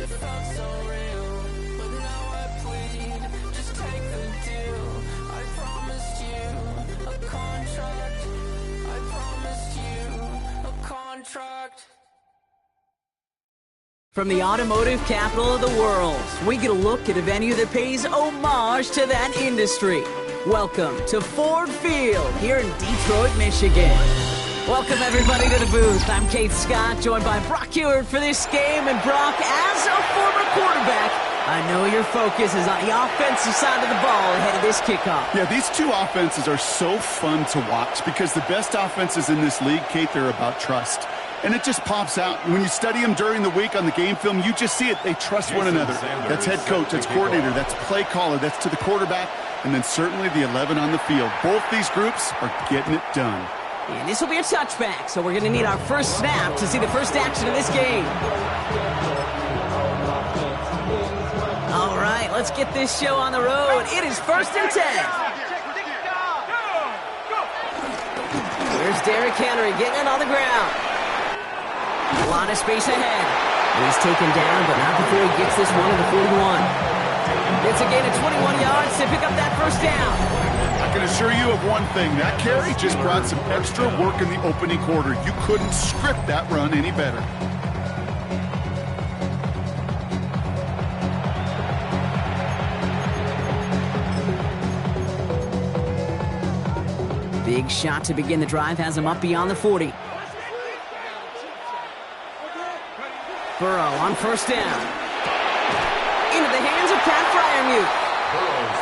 It felt so real, but now I plead. Just take the deal. I promised you a contract. I promised you a contract. From the automotive capital of the world, we get a look at a venue that pays homage to that industry. Welcome to Ford Field here in Detroit, Michigan. Welcome everybody to the booth. I'm Kate Scott, joined by Brock Hewitt for this game. And Brock, as a former quarterback, I know your focus is on the offensive side of the ball ahead of this kickoff. Yeah, these two offenses are so fun to watch because the best offenses in this league, Kate, they're about trust. And it just pops out. When you study them during the week on the game film, you just see it. They trust one another. That's head coach, that's coordinator, that's play caller, that's to the quarterback, and then certainly the 11 on the field. Both these groups are getting it done. And this will be a touchback, so we're going to need our first snap to see the first action of this game. All right, let's get this show on the road. It is 1st and 10. Here's Derrick Henry getting it on the ground. A lot of space ahead. He's taken down, but not before he gets this one to the 41. It's a gain of 21 yards to pick up that first down. I can assure you of one thing. That carry just brought some extra work in the opening quarter. You couldn't script that run any better. Big shot to begin the drive has him up beyond the 40. Burrow on first down. Freiermuth.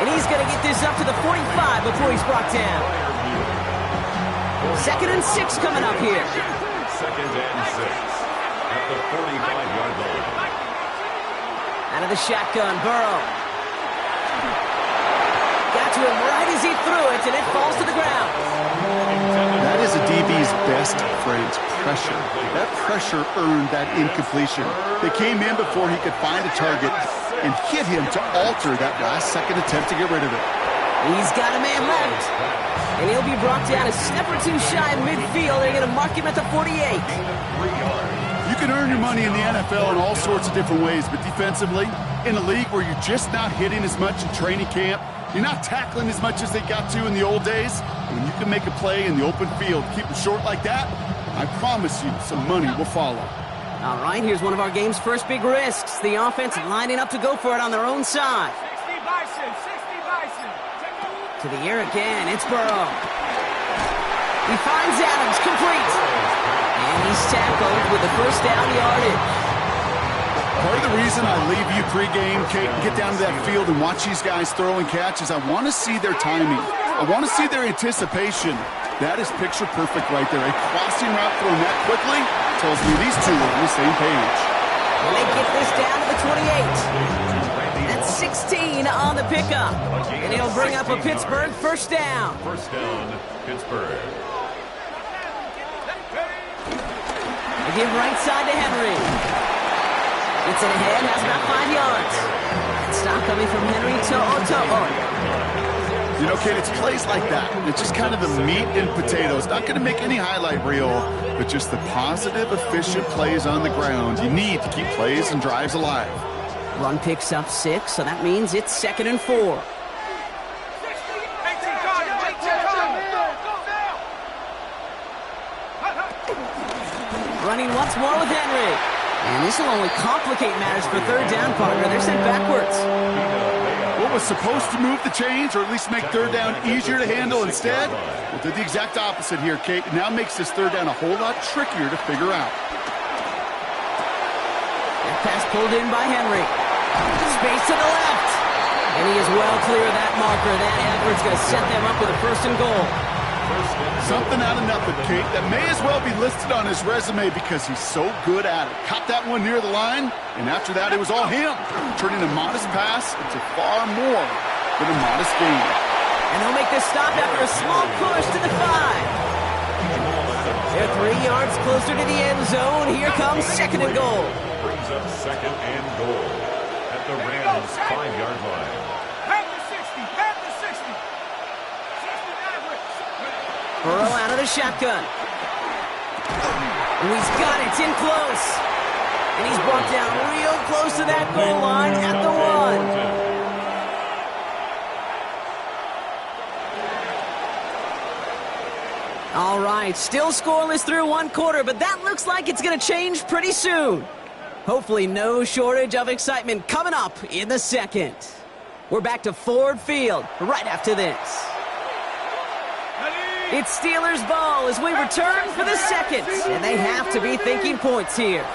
And he's going to get this up to the 45 before he's brought down. 2nd and 6 coming up here. 2nd and 6 at the 45-yard line. Out of the shotgun, Burrow. Got to him right as he threw it, and it falls to the ground. That is a DB's best friend, pressure. That pressure earned that incompletion. They came in before he could find a target and hit him to alter that last-second attempt to get rid of it. He's got a man left. And he'll be brought down a step or two shy of midfield. They're going to mark him at the 48. You can earn your money in the NFL in all sorts of different ways, but defensively, in a league where you're just not hitting as much in training camp, you're not tackling as much as they got to in the old days, when you can make a play in the open field, keep them short like that, I promise you some money will follow. All right, here's one of our game's first big risks. The offense lining up to go for it on their own side. 60 Bison, 60 Bison. To the air again, it's Burrow. He finds Adams, complete. And he's tackled with the first down yardage. Part of the reason I leave you pregame, Kate, and get down to that field and watch these guys throw and catch is I want to see their timing. I want to see their anticipation. That is picture perfect right there. A crossing route thrown that quickly tells me these two are on the same page. And they get this down to the 28. That's 16 on the pickup. And he'll bring up a Pittsburgh first down. First down, Pittsburgh. They give right side to Henry. Gets it ahead, has about 5 yards. Stop coming from Henry to Oto'o. You know, Kate, it's plays like that. It's just kind of the meat and potatoes. Not going to make any highlight reel, but just the positive, efficient plays on the ground. You need to keep plays and drives alive. Run picks up 6, so that means it's 2nd and 4. Running once more with Henry. And this will only complicate matters for third down, partner. They're sent backwards. What was supposed to move the chains, or at least make third down easier to handle instead, well, did the exact opposite here, Kate. It now makes this third down a whole lot trickier to figure out. That pass pulled in by Henry. Space to the left. And he is well clear of that marker. That effort's going to set them up with a 1st and goal. Something out of nothing, Kate, that may as well be listed on his resume because he's so good at it. Caught that one near the line, and after that, it was all him, turning a modest pass into far more than a modest gain. And they'll make this stop after a small push to the 5. They're 3 yards closer to the end zone. Here comes 2nd and goal. Brings up 2nd and goal at the Rams' 5-yard line. Burrow out of the shotgun. And he's got it. It's in close. And he's brought down real close to that goal line at the 1. All right, still scoreless through 1 quarter, but that looks like it's going to change pretty soon. Hopefully no shortage of excitement coming up in the 2nd. We're back to Ford Field right after this. It's Steelers ball as we return for the 2nd, and they have to be thinking points here.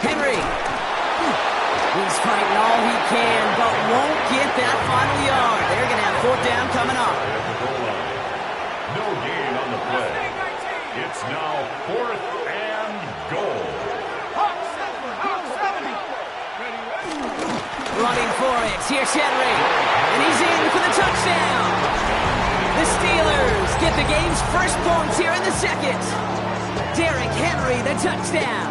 Henry. He's fighting all he can, but won't get that final yard. They're going to have 4th down coming up. No gain on the play. It's now 4th and goal. Running for it. Here's Henry. And he's in for the touchdown. The Steelers get the game's first points here in the 2nd. Derrick Henry, the touchdown.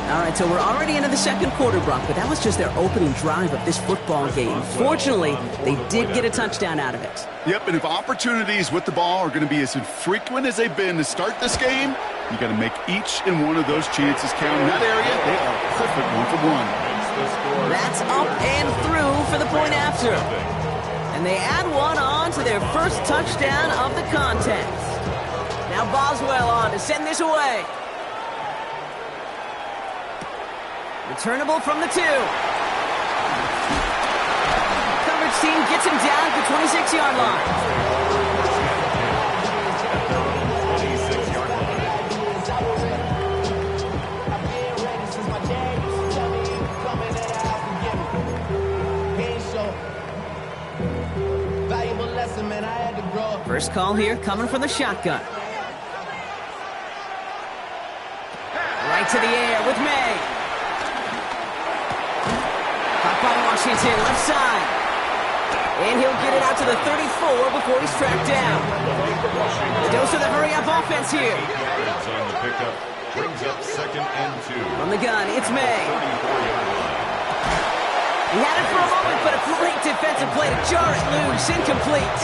All right, so we're already into the 2nd quarter, Brock, but that was just their opening drive of this football game. Fortunately, they did get a touchdown out of it. Yep, and if opportunities with the ball are going to be as infrequent as they've been to start this game, you got to make each and one of those chances count. In that area, they are perfect 1-for-1. That's up and through for the point after. And they add one on to their first touchdown of the contest. Now Boswell on to send this away. Returnable from the 2. Coverage team gets him down at the 26-yard line. Listen, man, I had to grow up. First call here coming from the shotgun. Right to the air with May. Caught by Washington, left side. And he'll get it out to the 34 before he's tracked down. The dose of the hurry-up offense here. On the pickup, brings up 2nd and 2. From the gun, it's May. He had it for a moment, but a great defensive play to jar it loose. Incomplete.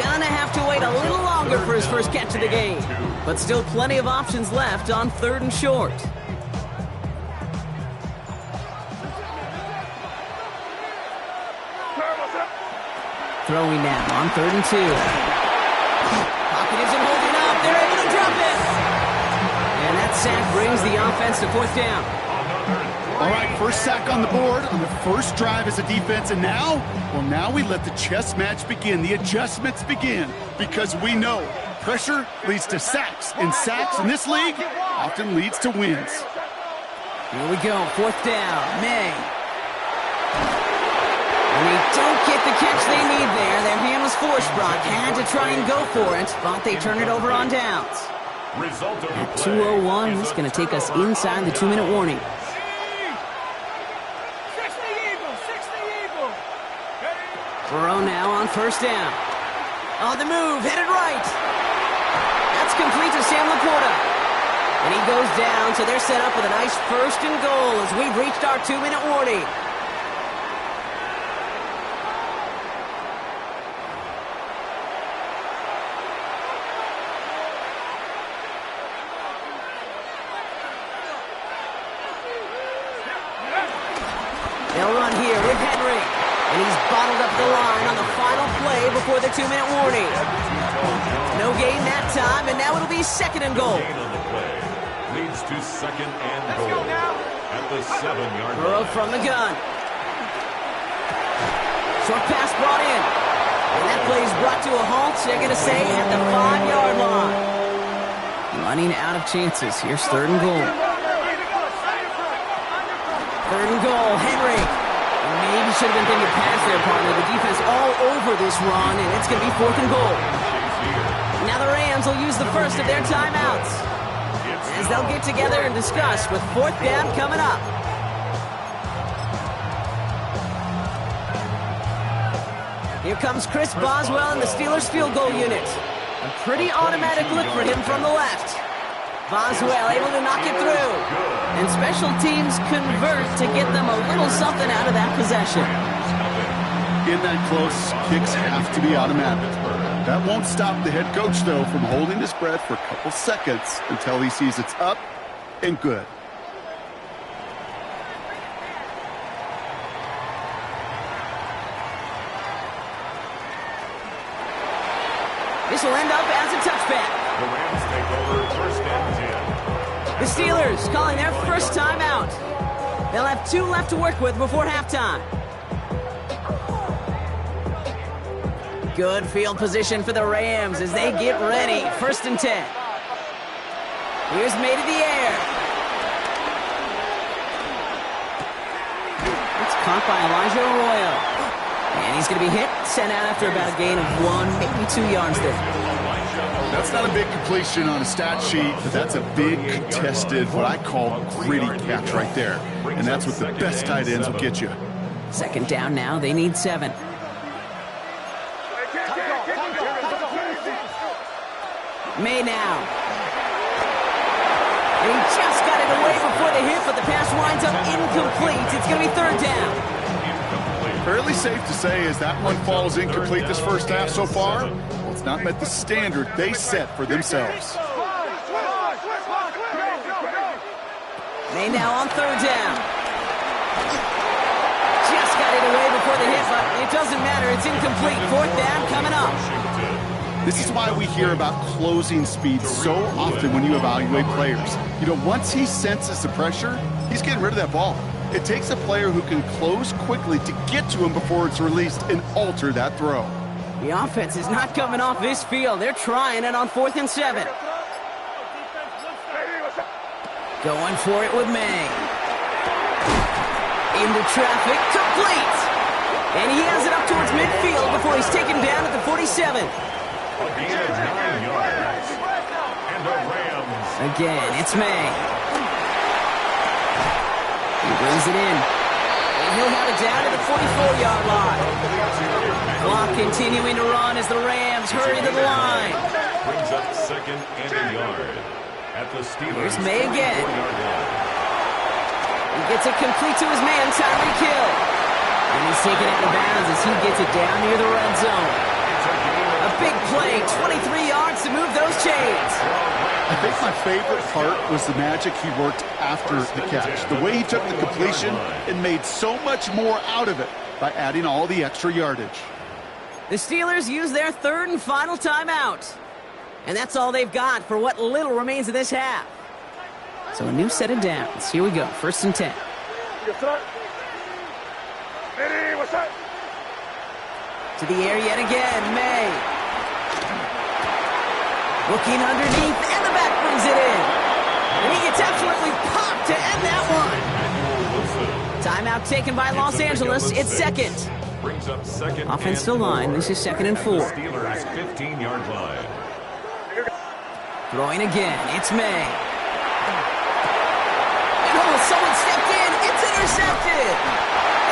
Gonna have to wait a little longer for his first catch of the game. But still plenty of options left on 3rd and short. Throwing now on 3rd and 2. Pocket isn't holding up. They're able to drop it. And that sack brings the offense to 4th down. All right, first sack on the board on the first drive as a defense, and now we let the chess match begin, the adjustments begin, because we know pressure leads to sacks, and sacks in this league often leads to wins. Here we go, 4th down, May. And they don't get the catch they need there. Their hand was forced. Brock had to try and go for it, but they turn it over on downs. At 2:01, he's going to take us inside the 2-minute warning. Burrow now on 1st down. On the move, headed right. That's complete to Sam Laporta. And he goes down, so they're set up with a nice 1st and goal as we've reached our 2-minute warning. They'll run here with Henry. And he's bottled up the line on the final play before the 2-minute warning. No gain that time, and now it'll be 2nd and goal. Gain on the play. Leads to 2nd and goal. At the 7-yard line. Burrow from the gun. Short pass brought in. And that play is brought to a halt, they're going to say, at the 5-yard line. Running out of chances. Here's 3rd and goal. 3rd and goal, Henry. Maybe should have been thinking pass there, partner. The defense all over this run, and it's going to be 4th and goal. Now the Rams will use the first of their timeouts as they'll get together and discuss with 4th down coming up. Here comes Chris Boswell in the Steelers field goal unit. A pretty automatic look for him from the left. Boswell able to knock it through. And special teams convert to get them a little something out of that possession. In that close, kicks have to be automatic. That won't stop the head coach, though, from holding his breath for a couple seconds until he sees it's up and good. This will end up as a touchback. The Rams take over 1st and 10. The Steelers calling their first timeout. They'll have 2 left to work with before halftime. Good field position for the Rams as they get ready. 1st and 10. Here's May to the air. It's caught by Elijah Arroyo. And he's going to be hit, sent out after about a gain of 1, maybe 2 yards there. That's not a big completion on a stat sheet, but that's a big contested, what I call gritty catch right there. And that's what the best tight ends will get you. 2nd down now, they need 7. May now. And he just got it away before the hit, but the pass winds up incomplete. It's going to be 3rd down. Fairly safe to say as that one falls incomplete this first half so far, well, it's not met the standard they set for themselves. May now on 3rd down. Just got it away before the hit, but it doesn't matter. It's incomplete. 4th down coming up. This is why we hear about closing speed so often when you evaluate players. You know, once he senses the pressure, he's getting rid of that ball. It takes a player who can close quickly to get to him before it's released and alter that throw. The offense is not coming off this field. They're trying it on 4th and 7. Going for it with May. Into traffic, complete. And he has it up towards midfield before he's taken down at the 47. A gain of 9 yards. And the Rams. Again, it's May. He brings it in. And he'll have it down to the 44-yard line. Clock continuing to run as the Rams hurry to the line. Brings up 2nd and a yard. At the Steelers' Here's May again. 4-yard line. He gets it complete to his man, Tyreek Hill. And he's taken out of bounds as he gets it down near the red zone. A big play, 23 yards to move those chains. I think my favorite part was the magic he worked after the catch. The way he took the completion and made so much more out of it by adding all the extra yardage. The Steelers use their 3rd and final timeout. And that's all they've got for what little remains of this half. So a new set of downs. Here we go, 1st and 10. To the air yet again, May. Looking underneath, and the back brings it in. And he gets absolutely popped to end that one. Timeout taken by Los Angeles. It's 2nd. Brings up 2nd. Offensive line. This is 2nd and 4. Steelers' 15-yard line. Throwing again. It's May. Oh, someone stepped in. It's intercepted.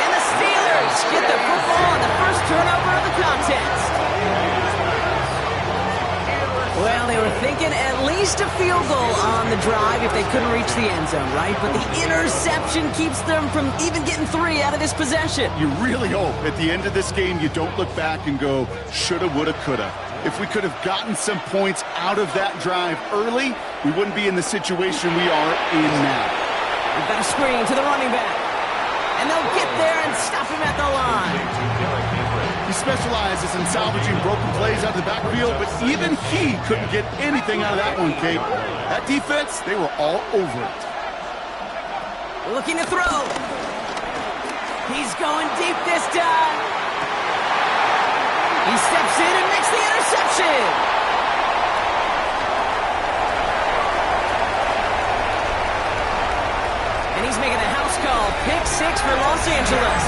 And the Steelers get the football on the first turnover of the contest. Well, they were thinking at least a field goal on the drive if they couldn't reach the end zone, right? But the interception keeps them from even getting 3 out of this possession. You really hope at the end of this game you don't look back and go, shoulda, woulda, coulda. If we could have gotten some points out of that drive early, we wouldn't be in the situation we are in now. We've got a screen to the running back. And they'll get there and stop him at the line. He specializes in salvaging broken plays out of the backfield, but even he couldn't get anything out of that one, Kate. That defense, they were all over it. Looking to throw. He's going deep this time. He steps in and makes the interception. And he's making a house call. Pick 6 for Los Angeles.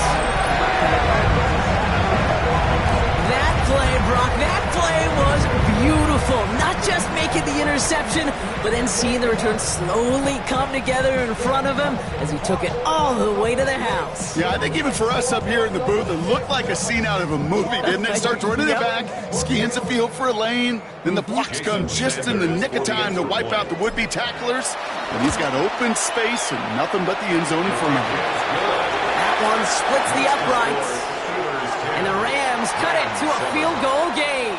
That play, Brock, that play was beautiful. Not just making the interception, but then seeing the return slowly come together in front of him as he took it all the way to the house. Yeah, I think even for us up here in the booth, it looked like a scene out of a movie, didn't it? Starts running it back, scans the field for a lane, then the blocks come just in the nick of time to wipe out the would-be tacklers, and he's got open space and nothing but the end zone in front of him. That one splits the uprights. And the Rams cut it to a field goal game.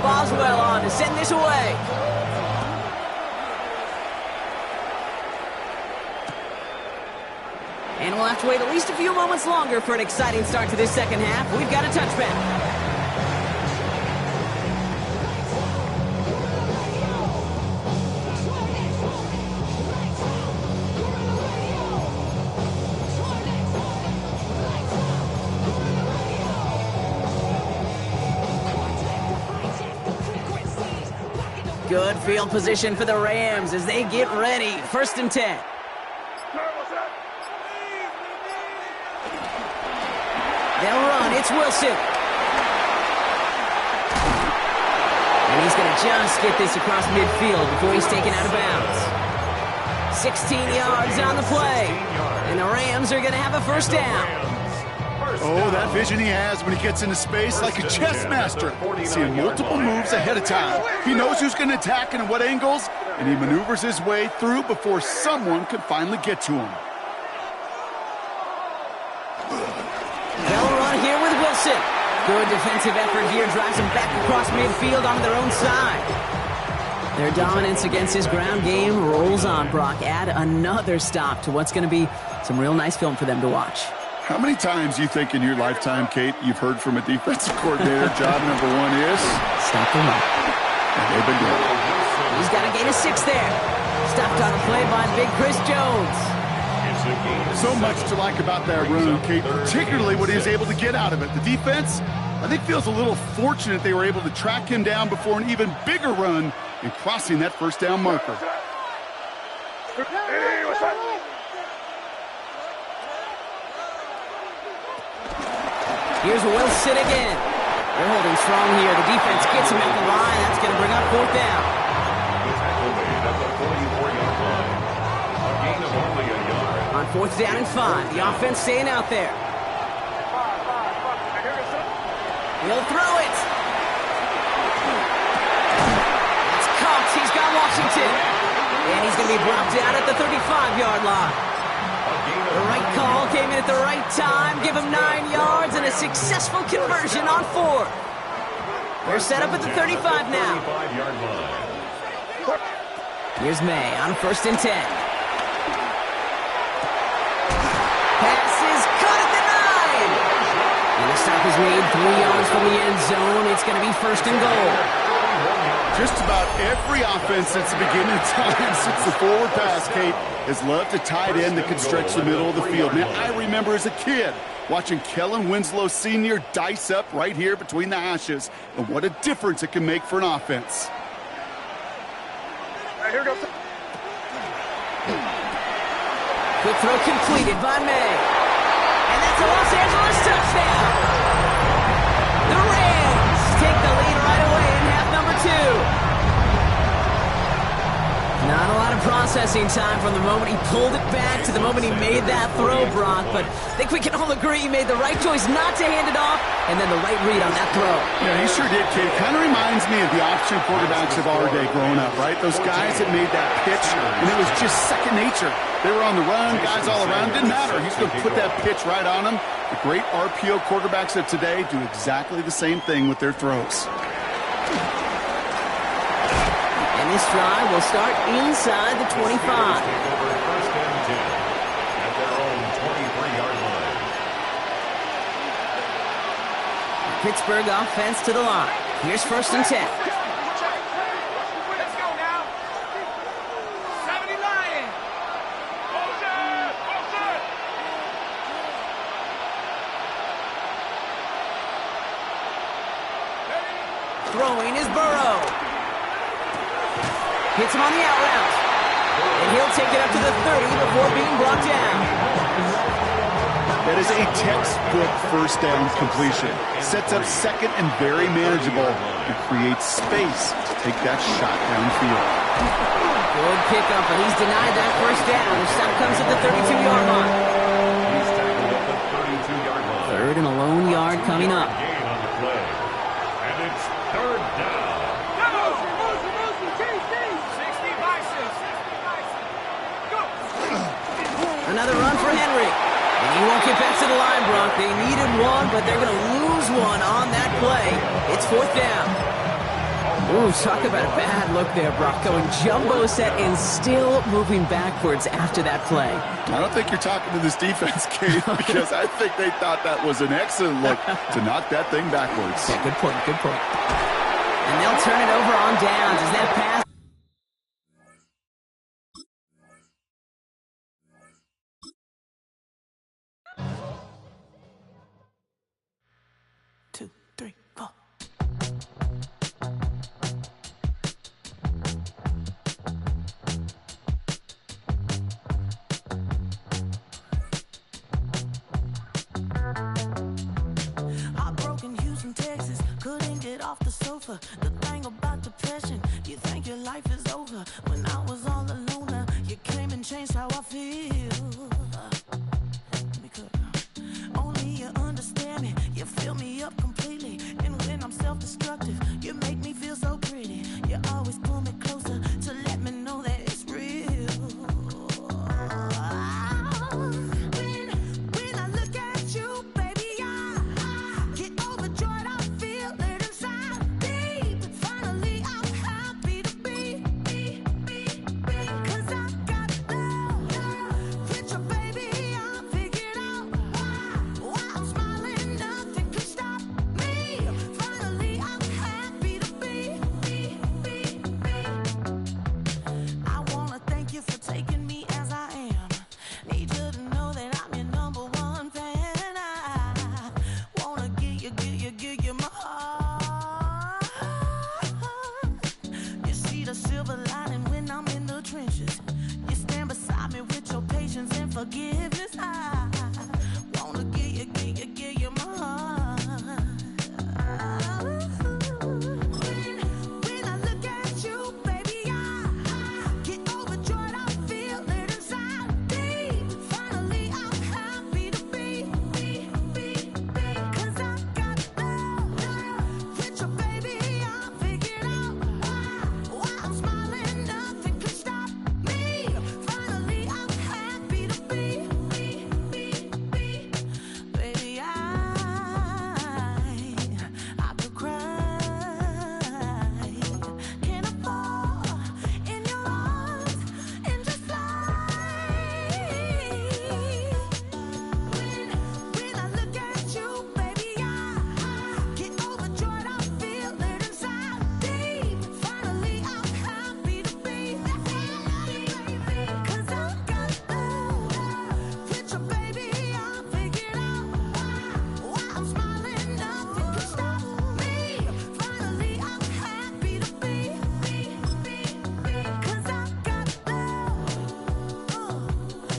Boswell on to send this away. And we'll have to wait at least a few moments longer for an exciting start to this second half. We've got a touchback. Good field position for the Rams as they get ready. 1st and 10. They'll run. run. It's Wilson. And he's going to just get this across midfield before he's taken out of bounds. 16 yards on the play. And the Rams are going to have a first down. Oh, that vision he has when he gets into space like a chess master, seeing multiple moves ahead of time. He knows who's going to attack and at what angles, and he maneuvers his way through before someone can finally get to him. They'll run here with Wilson. Good defensive effort here, drives them back across midfield on their own side. Their dominance against his ground game rolls on, Brock. Add another stop to what's going to be some real nice film for them to watch. How many times do you think in your lifetime, Kate, you've heard from a defensive coordinator, job number one is? Stop the run. And they've been doing it. He's got a gain of 6 there. Stopped on a play by big Chris Jones. So much to like about that run, Kate, particularly what he was able to get out of it. The defense, I think, feels a little fortunate they were able to track him down before an even bigger run and crossing that first down marker. Here's Wilson again. They're holding strong here. The defense gets him at the line. That's going to bring up fourth down. On fourth down and 5. The offense staying out there. He'll throw it. It's Cox. He's got Washington. And he's going to be brought down at the 35-yard line. The right call came in at the right time. Give him 9 yards and a successful conversion on 4. They're set up at the 35 now. Here's May on first and 10. Pass is caught at the 9. And the stop is made 3 yards from the end zone. It's going to be first and goal. Just about every offense since the beginning of time, since the forward pass, Kate, has loved a tight end that can stretch the middle of the field. Now, I remember as a kid watching Kellen Winslow Sr. dice up right here between the hashes, and what a difference it can make for an offense. Here goes. Quick throw completed by May. And that's a Los Angeles touchdown. The Rams take the lead right away in half number 2. Not a lot of processing time from the moment he pulled it back to the moment he made that throw, Brock. But I think we can all agree he made the right choice not to hand it off, and then the right read on that throw. Yeah, he sure did, Kate. Kind of reminds me of the option quarterbacks of our day growing up, right? Those guys that made that pitch, and it was just second nature. They were on the run, guys all around. Didn't matter. He's going to put that pitch right on them. The great RPO quarterbacks of today do exactly the same thing with their throws. And this drive will start inside the 25. Pittsburgh offense to the line. Here's first and 10. Let's go now. 70 Lions. Throwing is Burrow. Hits him on the out route. And he'll take it up to the 30 before being brought down. That is a textbook first down completion. Sets up second and very manageable and creates space to take that shot downfield. Good pickup, but he's denied that first down. The stop comes at the 32-yard line. He's tackled at the 32-yard line. Third and a lone yard coming up. Gain on the play. And it's third down. Another run for Henry. And he won't get back to the line, Brock. They needed one, but they're going to lose one on that play. It's fourth down. Ooh, talk about a bad look there, Brock. Going jumbo set and still moving backwards after that play. I don't think you're talking to this defense, Kate, because I think they thought that was an excellent look to knock that thing backwards. Yeah, good point, good point. And they'll turn it over on downs as that pass. off the sofa. The thing about depression, you think your life is over. When I was all alone, you came and changed how I feel. Let me cook. Only you understand me, you fill me up completely. And when I'm self-destructive, you make me feel so pretty. You always pull me closer to let me know that it's real. When I look at you, baby, I get overjoyed. I feel it inside deep. Finally, I'm happy to be. 'Cause I got love with your baby. I figured out why I'm smiling. Nothing can stop me. Finally, I'm happy to be. I wanna thank you for taking me as I am. Need you to know that I'm your number one fan. I wanna give you my heart. You see the silver lining when I'm in the trenches. You stand beside me with your patience and forgiveness. I wanna give you my heart. When I look at you, baby, I get overjoyed. I feel it inside deep. Finally, I'm happy to be. 'Cause I got love with your baby. I figured out why I'm smiling. Nothing can stop me. Finally, I'm happy to be. Baby, I could cry. Can I fall in your arms and just fly? When I look at you, baby, I get overjoyed. I feel it inside deep. Finally, I'm happy to be. 'Cause I got love with your baby. I figured out why I'm smiling. Nothing can stop me. Finally, I'm happy to be. 'Cause I got love.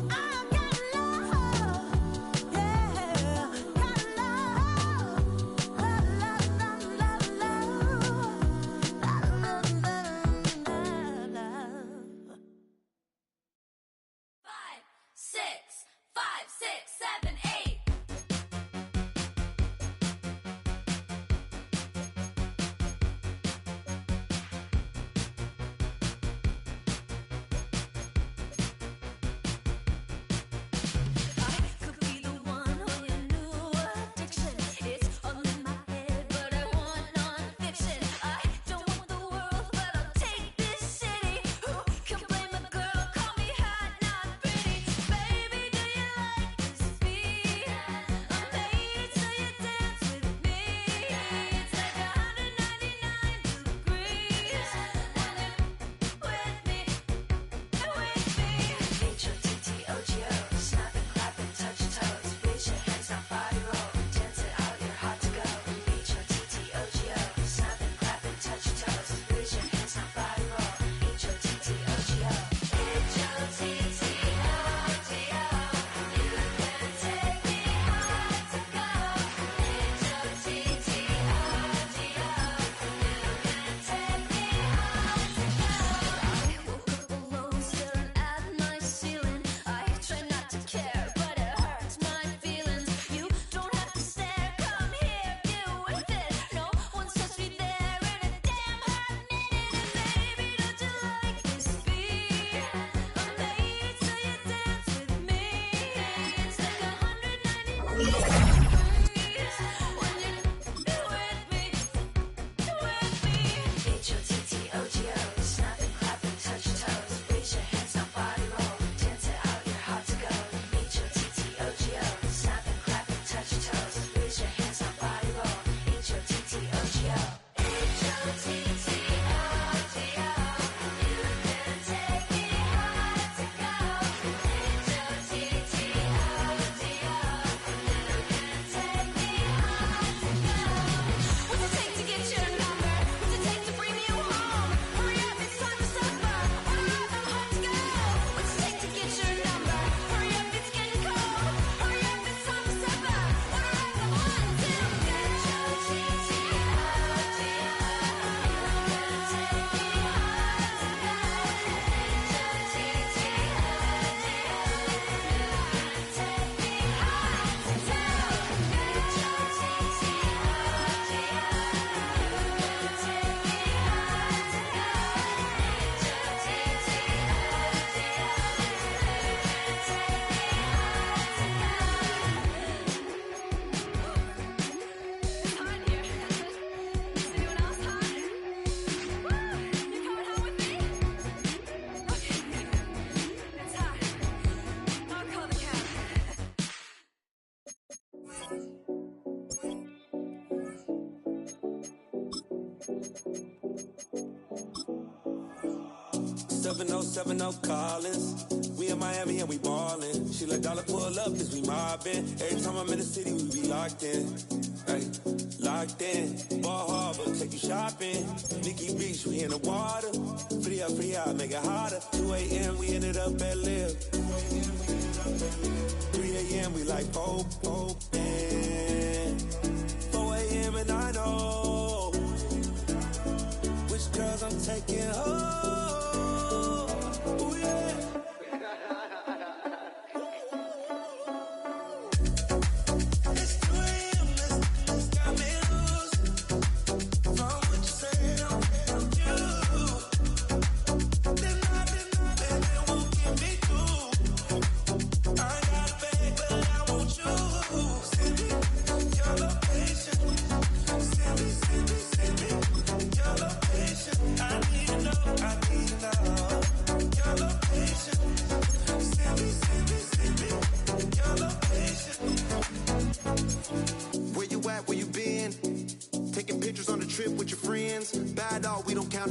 I got love. Yeah, got love. 5, 6, 5, 6, 7, 8. I could be the one on your new addiction. It's all in my head, but I want non-fiction. I don't want the world, but I'll take this city. Who can blame a girl? Call me hot, not pretty. Baby, do you like this beat? I'm made so you dance with me. It's like 199 degrees when you're with me. H-O-T-T-O-G-O, snap and clap and touch toes. Raise your hands, now body roll. Dance it out, you're hot to go. H-O-T-T-O-G-O, snap and clap and touch toes. Raise your hands, now body roll. H-O-T-T-O-G-O. H-O-T-T-O-G-O, you can take me high to go. H-O-T-T-O-G-O, you can take me high to go. I woke up alone, staring at my ceiling. I try not to care, but it hurts my feelings. You don't have to stare, come here, get with it. No one's touched me there in a damn hot minute. And baby, don't you like this beat? I'm made so you dance with me. It's like 199 degrees when you're with me. H-O-T-T-O-G-O, snap and clap and touch toes. Raise your hands, now body roll. Dance it out, you're hot to go. H-O-T-T-O-G-O, snap and clap and touch toes. Raise your hands, now body roll. H-O-T-T-O-G-O. H-O-T-T-O-G-O, you can take me high to go. H-O-T-T-O-G-O, you can 707 Collins. We in Miami and we ballin'. She let dollar pull up cause we mobbin'. Every time I'm in the city, we be locked in. Hey, locked in. Ball Harbor, take you shopping. Nikki Beach, we in the water. Free up, make it harder. 2 a.m., we ended up at Live. 3 a.m., we like Pope. 4 a.m. and I know which girls I'm taking home.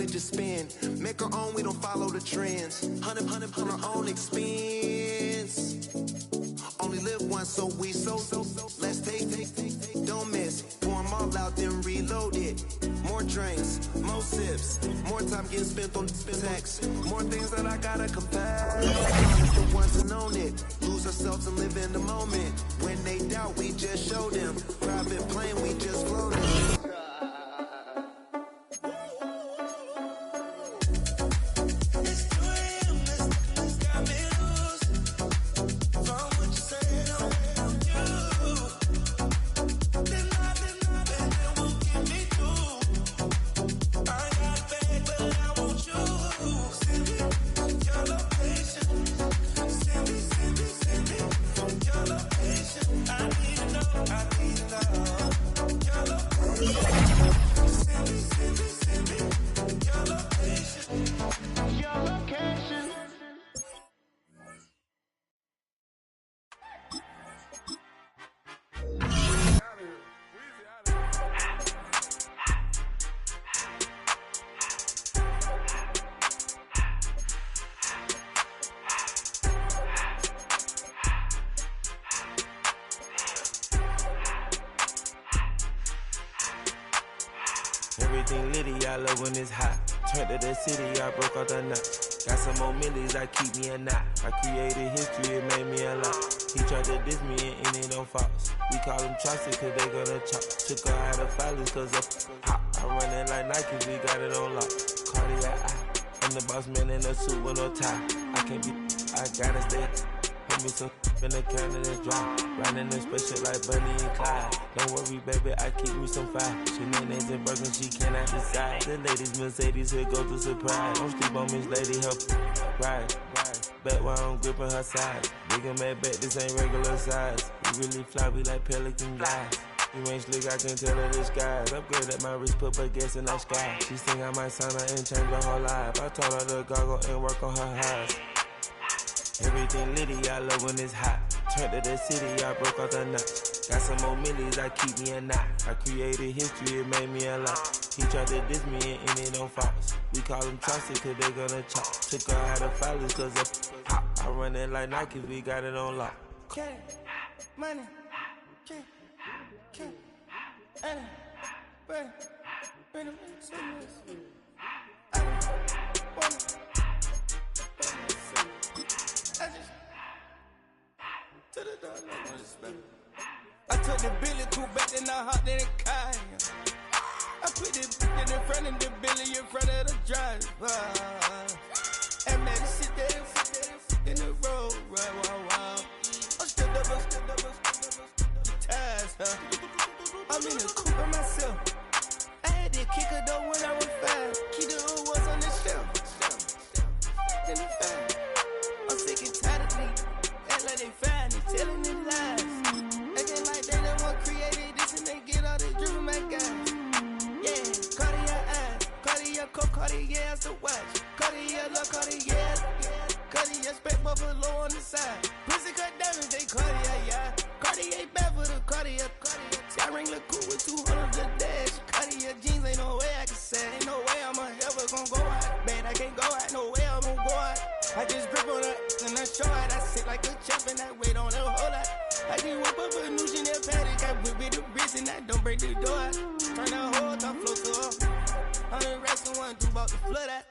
Just spin, make our own, we don't follow the trends. 100 on our own expense. Only live once, so we let's take, don't miss. Pour them all out, then reload it. More drinks, more sips, more time getting spent on text. More things that I gotta compare. The ones that own it, lose ourselves and live in the moment. When they doubt, we just show them. Private plane, we just floating. Everything litty, I love when it's hot. Turned to the city, I broke out the knot. Got some more millies, I keep me a knot. I created history, it made me a lot. He tried to diss me and it don't false. We call them Chaucer cause they gonna chop. Took her out of filers cause of hot. I run it like Nike, we got it on lock. Cardiac eye, I'm the boss man in a suit with no tie. I can't be, I gotta stay. Put me some in the Canada dry. Riding in spaceship like Bunny and Clyde. Don't worry, baby, I keep me some fire. She names and broken, she cannot decide. The ladies Mercedes, here go to surprise. Don't sleep on Miss Lady, help ride. Bet while I'm gripping her side. Big and mad bet, this ain't regular size. We really fly, we like pelican guys. You ain't slick, I can tell her the skies. Upgrade at my wrist, put her gas in the sky. She think I might sign her and change her whole life. I told her to goggle and work on her highs. Everything litty, I love when it's hot. Turned to the city, I broke out the knot. Got some more millies, I keep me a knot. I created history, it made me a lot. He tried to diss me and it don't false. We call them Chaucer cause they gonna chop. Took her out of filers cause of pop. I run it like Nike, we got it on lock. Cash, money, cash, money, money, I took the Billy Cool back, then I hopped in the car. I put the in front of the Billy in front of the driver. And man, sit there in the road, wow. I'm still up, the ties, huh? I'm in the coupe by myself. I had to kick her though when I was 5. Keep the old ones on the shelf. In the 5. I'm sick and tired of me. Act like they fine, they telling them lies. Acting like they the one created this and they get all this driven my guys. Yeah, Cartier eyes, Cartier coat, Cartier as the watch. Cartier for a new Chanel paddock. I whip it the wrist and I don't break the door. Turn that whole top float to her. 100 racks and one through about the flood out.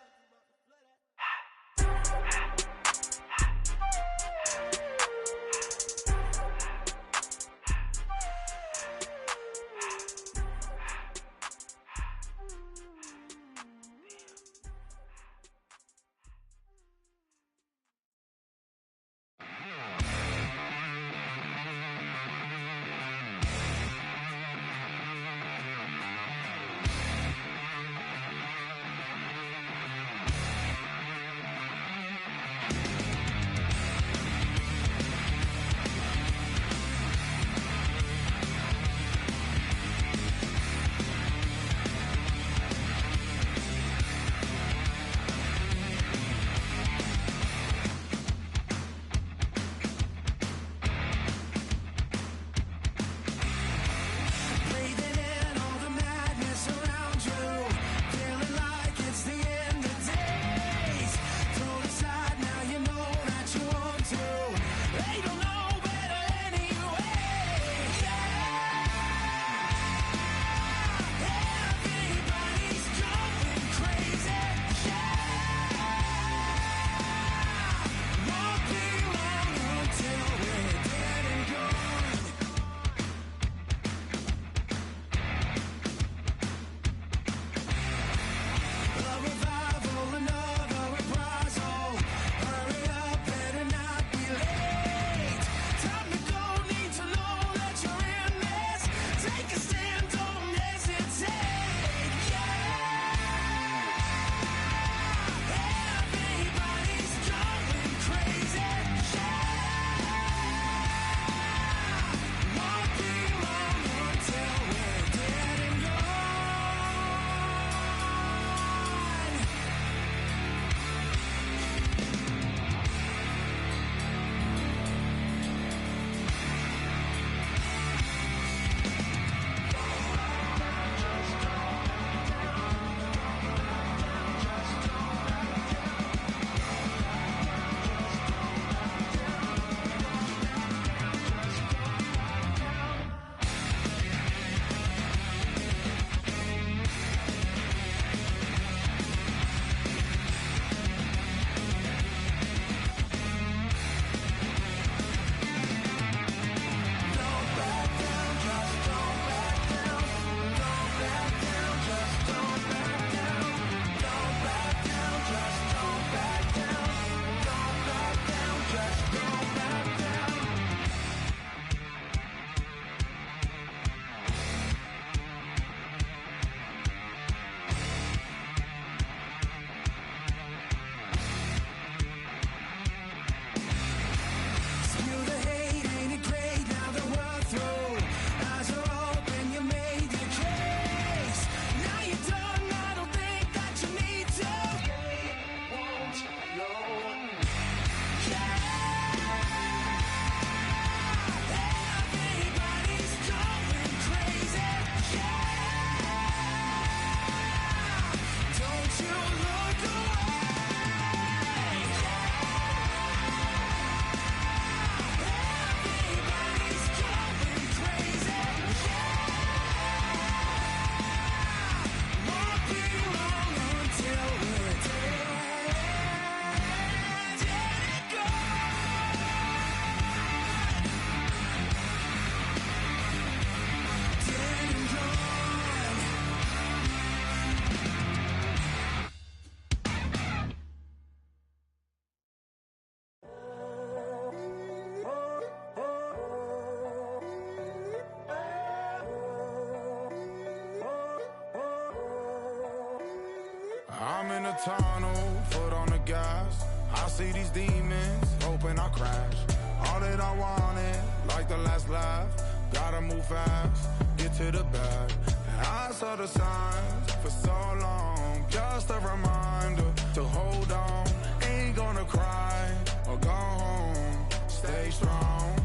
I'm in a tunnel, foot on the gas. I see these demons, hoping I crash. All that I wanted, like the last laugh. Gotta move fast, get to the bag. And I saw the signs for so long. Just a reminder to hold on. Ain't gonna cry or go home. Stay strong,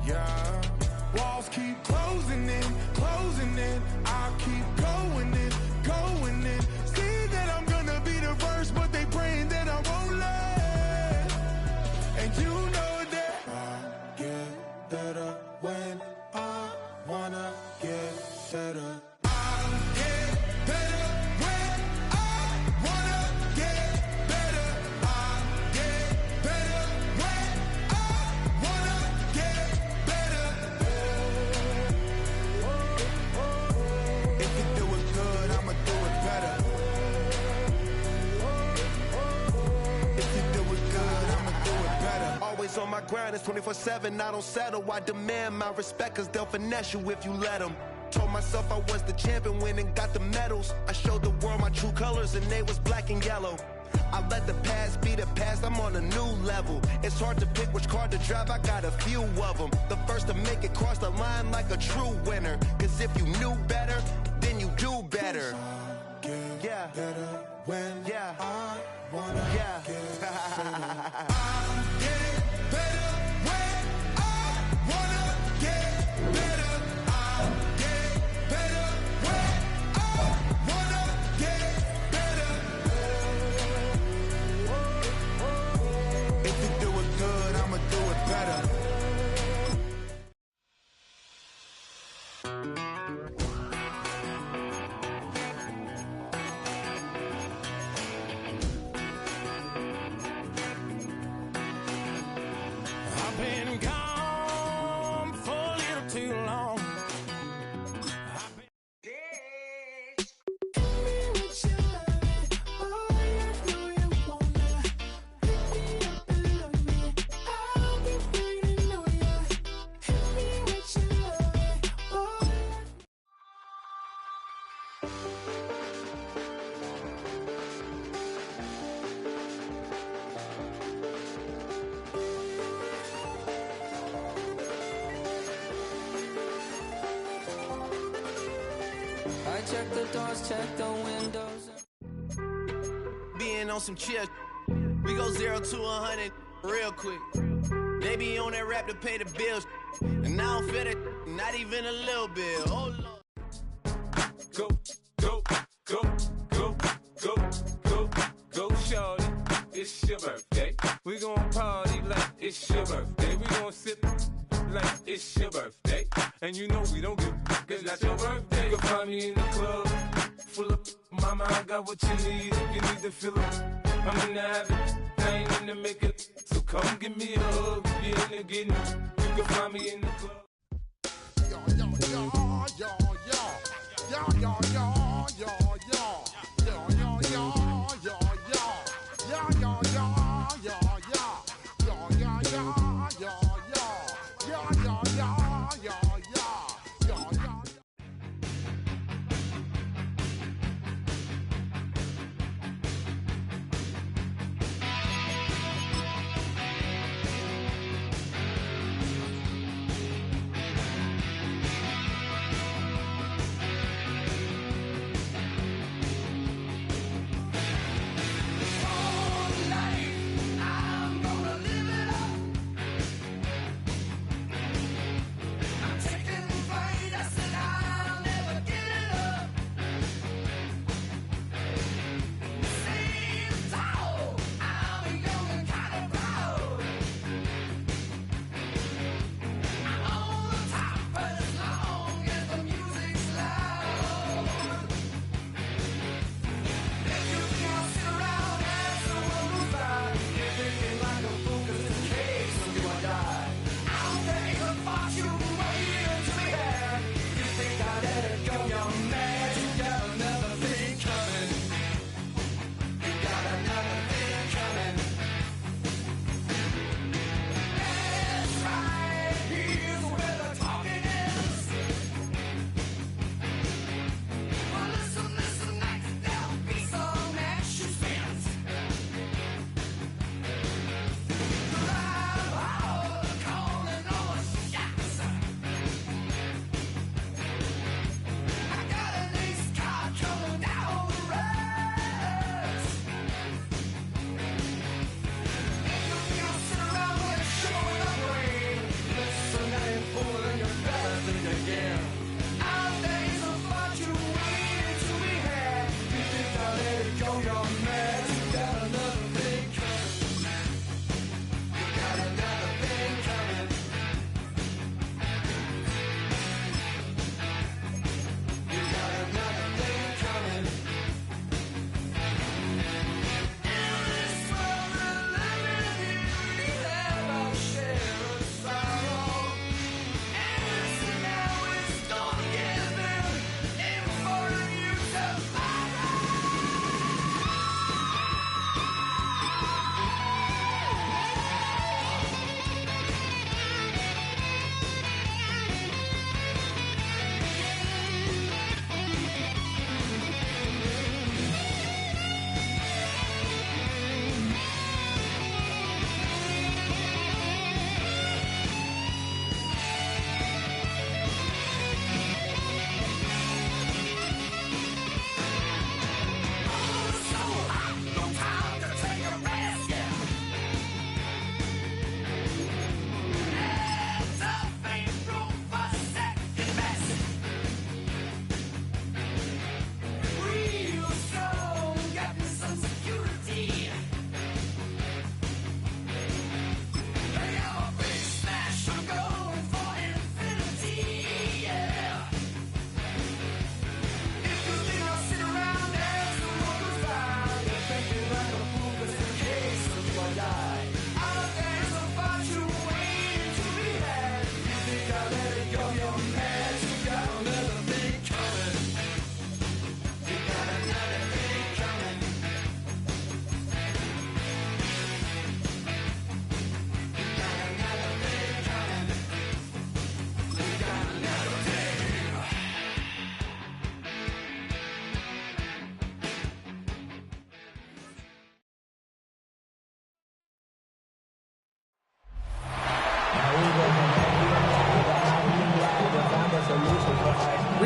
yeah. Walls keep closing in, closing in. I keep going in, going in. See that I'm gonna be the first, but they praying that I won't let. And you know that I get better when I grind is 24/7. I don't settle. I demand my respect, cause they'll finesse you if you let them. Told myself I was the champion, went and got the medals. I showed the world my true colors, and they was black and yellow. I let the past be the past, I'm on a new level. It's hard to pick which car to drive, I got a few of them. The first to make it cross the line like a true winner. Cause if you knew better, then you do better. Yeah. Better when I wanna get better. I get better when I wanna get better. I get better when I wanna get better. If you do it good, I'ma do it better. I've been gone for a little too long. I check the doors, check the windows. Being on some chill, we go 0 to 100 real quick. They be on that rap to pay the bills, and I don't feel it, not even a little bit. Oh Lord. Go, go, go, go, go, go, go, shorty. It's your birthday. We gon' party like it's your birthday. We gon' sip like it's your birthday. And you know we don't give cause that's your birthday. You can find me in the club, full up. Mama, I got what you need if you need to fill up. I'm in the habit, I ain't in the makeup. So come give me a hug if you're in the getting. You can find me in the club.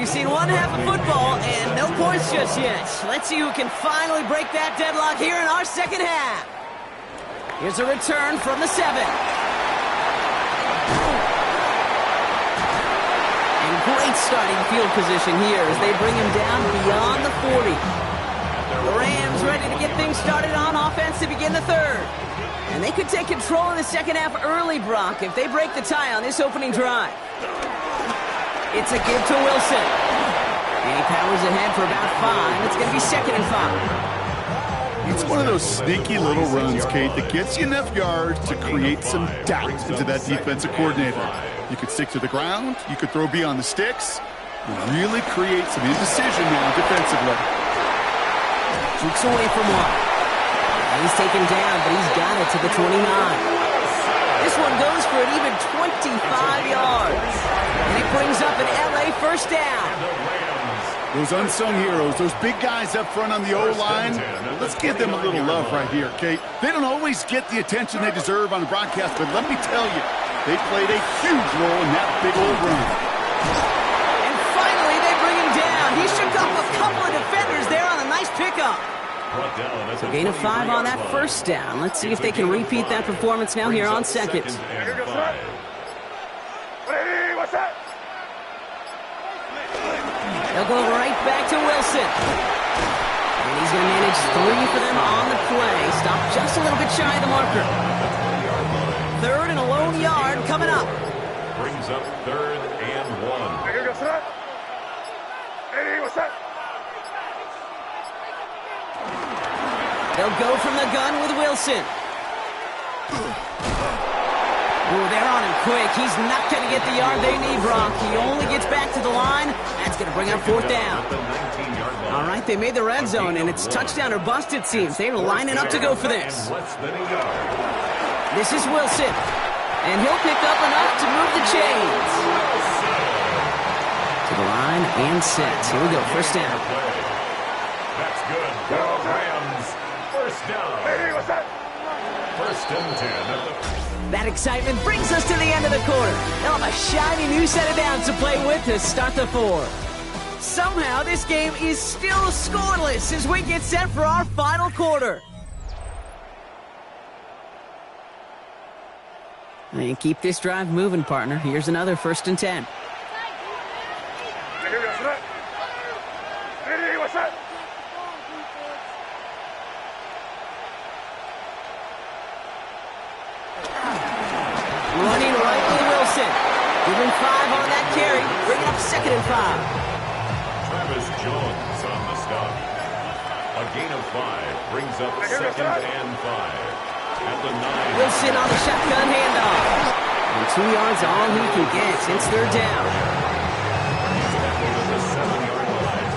We've seen one half of football and no points just yet. Let's see who can finally break that deadlock here in our second half. Here's a return from the 7. And great starting field position here as they bring him down beyond the 40. The Rams ready to get things started on offense to begin the third. And they could take control of the second half early, Brock, if they break the tie on this opening drive. It's a give to Wilson. And he powers ahead for about 5. It's going to be 2nd and 5. It's one of those sneaky little runs, Kate, that gets you enough yards to create some doubt into that defensive coordinator. You could stick to the ground, you could throw beyond the sticks, and really create some indecision now defensively. Jukes away from 1. He's taken down, but he's got it to the 29. This one goes for an even 25 yards. And it brings up an LA first down. Those unsung heroes, those big guys up front on the O-line, let's give them a little love right here, Kate. They don't always get the attention they deserve on the broadcast, but let me tell you, they played a huge role in that big old run. And finally, they bring him down. He shook off a couple of defenders there on a nice pickup. So gain of 5 on that first down. Let's see if they can repeat that performance now here on 2nd. They'll go right back to Wilson. And he's going to manage 3 for them on the play. Stop just a little bit shy of the marker. 3rd and a lone yard coming up. Brings up 3rd and 1. They'll go from the gun with Wilson. Ooh, they're on him quick. He's not going to get the yard they need, Brock. He only gets back to the line. That's going to bring up 4th down. All right, they made the red zone, and it's touchdown or bust, it seems. They're lining up to go for this. This is Wilson, and he'll pick up enough to move the chains. To the line and set. Here we go, first down. That's good. Rams, first down. 1st and 10. That excitement brings us to the end of the quarter. They'll have a shiny new set of downs to play with to start the 4th. Somehow, this game is still scoreless as we get set for our final quarter. And keep this drive moving, partner. Here's another 1st and 10. Running right with Wilson. Give him 5 on that carry. Bring it up 2nd and 5. Travis Jones on the stop. A gain of 5 brings up 2nd and 5. At the 9. Wilson on the shotgun handoff. And 2 yards all he can get. It's 3rd down. He's tackled at the 7-yard line.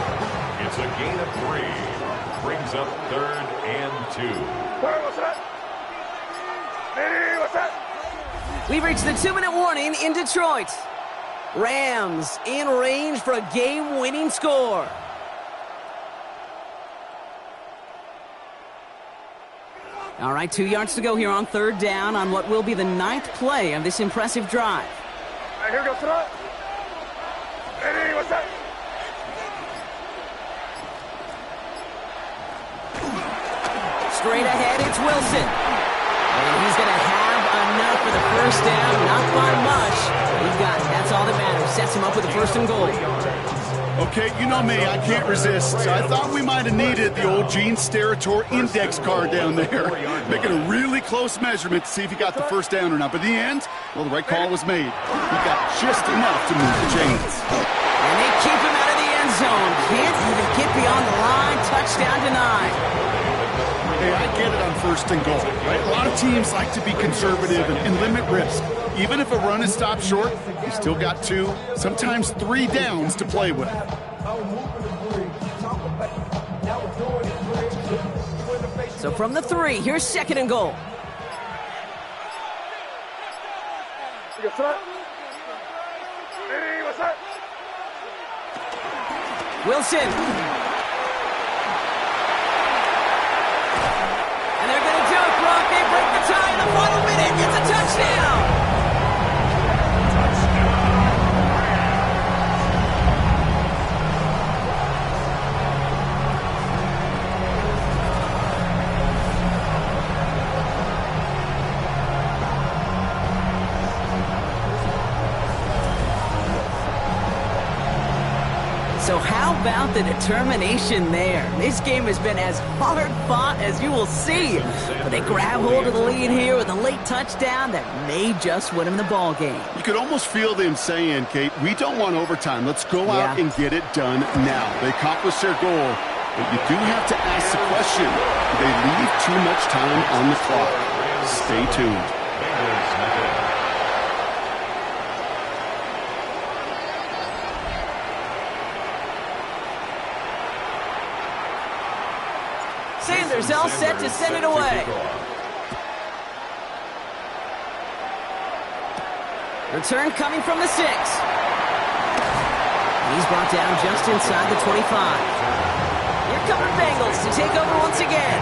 It's a gain of 3. Brings up 3rd and 2. We've reached the 2-minute warning in Detroit. Rams in range for a game-winning score. All right, 2 yards to go here on 3rd down on what will be the 9th play of this impressive drive. Here goes throw. Ready, what's that? Straight ahead, it's Wilson. And he's going to have enough for the first down. Not by much. He's got it. That's all that matters. Sets him up with a 1st and goal. Okay, you know me, I can't resist. I thought we might have needed the old Gene Steratore index card down there. Making a really close measurement to see if he got the first down or not. But in the end, well, the right call was made. He got just enough to move the chains. And they keep him out of the end zone. Can't even get beyond the line. Touchdown denied. Hey, I get it on 1st and goal, right? A lot of teams like to be conservative and limit risk. Even if a run is stopped short, you still got 2, sometimes 3 downs to play with. So from the 3, here's 2nd and goal. Wilson. And they're going to do it, Brock. They break the tie in the final minute. It's a touchdown. So how about the determination there? This game has been as hard fought as you will see. But they grab hold of the lead here with a late touchdown that may just win them the ball game. You could almost feel them saying, Kate, we don't want overtime. Let's go out and get it done now. They accomplished their goal, but you do have to ask the question, do they leave too much time on the clock? Stay tuned. Sanders all set to send it away. Return coming from the 6. He's brought down just inside the 25. Here come the Bengals to take over once again.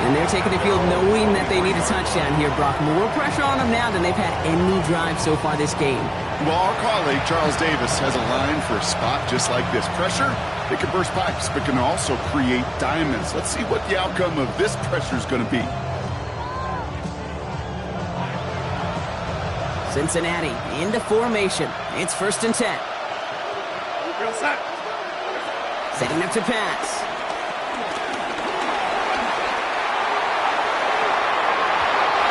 And they're taking the field knowing that they need a touchdown here, Brock. More pressure on them now than they've had any drive so far this game. Well, our colleague, Charles Davis, has a line for a spot just like this. Pressure, it can burst pipes, but can also create diamonds. Let's see what the outcome of this pressure is going to be. Cincinnati into formation. It's 1st and 10. Setting up to pass.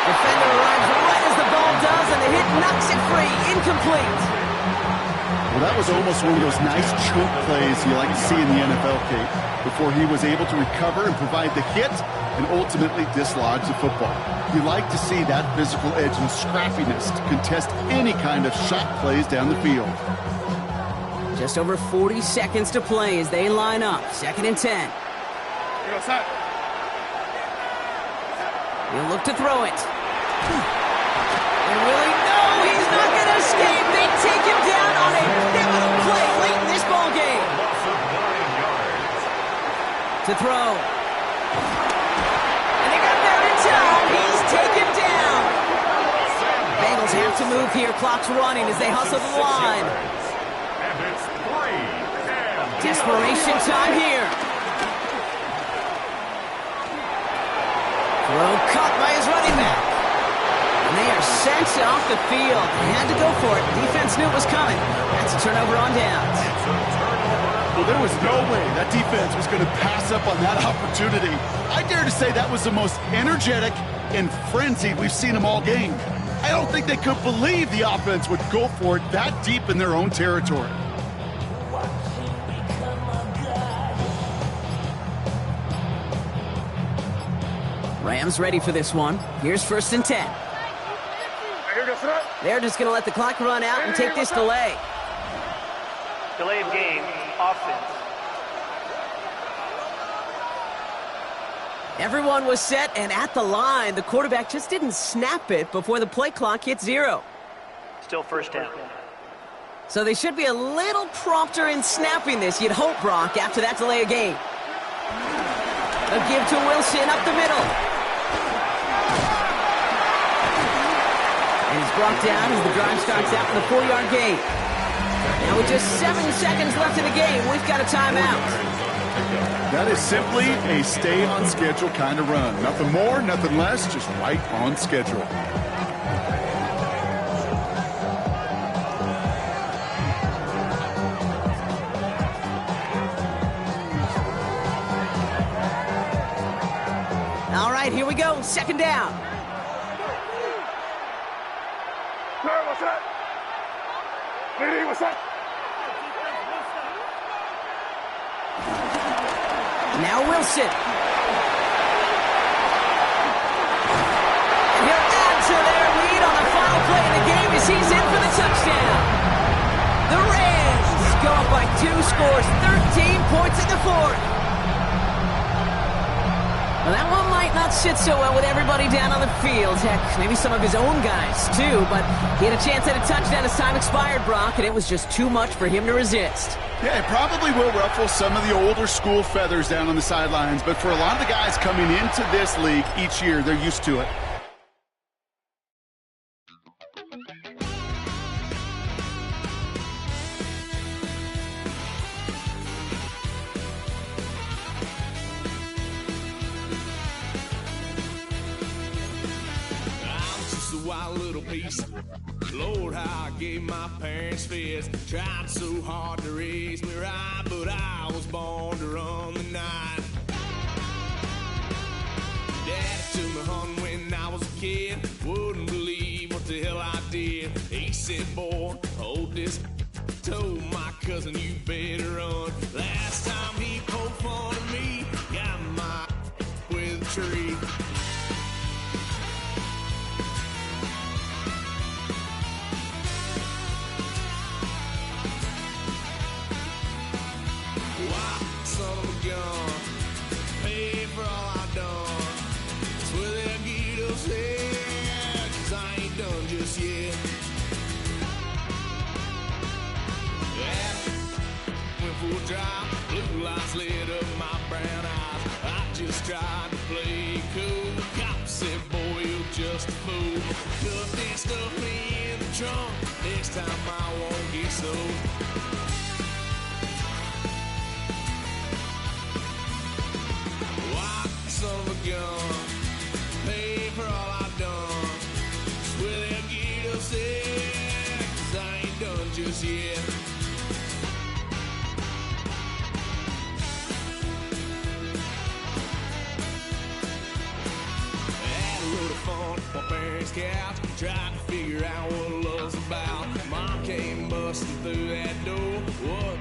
Defender arrives right as the ball does, and the hit knocks it free. Incomplete. Well, that was almost one of those nice chunk plays you like to see in the NFL, Kate, before he was able to recover and provide the hit and ultimately dislodge the football. You like to see that physical edge and scrappiness to contest any kind of shot plays down the field. Just over 40 seconds to play as they line up. 2nd and 10. He'll look to throw it. And really, no, he's not going to escape. They take him down on a pivotal play late in this ball game. To throw. And they got there in time. He's taken down. Bengals have to move here. Clock's running as they hustle the line. Desperation time here. Throw caught by his running back. And they are sent off the field. They had to go for it. Defense knew it was coming. That's a turnover on downs. Well, there was no way that defense was going to pass up on that opportunity. I dare to say that was the most energetic and frenzied we've seen them all game. I don't think they could believe the offense would go for it that deep in their own territory. Rams ready for this one. Here's 1st and 10. They're just going to let the clock run out and take this delay. Delay of game, offense. Everyone was set and at the line. The quarterback just didn't snap it before the play clock hit 0. Still 1st down. So they should be a little prompter in snapping this, you'd hope, Brock, after that delay of game. A give to Wilson up the middle. And he's brought down as the drive starts out with a 4-yard gain. Now with just 7 seconds left in the game, we've got a timeout. That is simply a stay on schedule kind of run. Nothing more, nothing less, just right on schedule. All right, here we go. 2nd down. What's that? Lady, what's that? Now Wilson. And he'll add to their lead on the final play of the game as he's in for the touchdown. The Rams go up by 2 scores, 13 points in the 4th. Well, that one might not sit so well with everybody down on the field. Heck, maybe some of his own guys, too. But he had a chance at a touchdown as time expired, Brock, and it was just too much for him to resist. Yeah, it probably will ruffle some of the older school feathers down on the sidelines. But for a lot of the guys coming into this league each year, they're used to it. Wild little piece. Lord, how I gave my parents fist. Tried so hard to raise me right, but I cousin, you better run. Last time he poked fun of me, got my with a tree. Why, son of a gun, pay for all I've done. Swear they'll get upset, 'cause I ain't done just yet. Yeah, went full drive, blue lights lit up my brown eyes. I just tried to play cool. Cop said, boy, you're just a fool. Cuffed and stuffed me in the trunk. Next time I won't get so. Why, son of a gun, pay for all I've done. Swear they'll get upset, 'cause I ain't done just yet. Had a load of fun on my parents' couch, tried to figure out what love's about. Mom came busting through that door. What?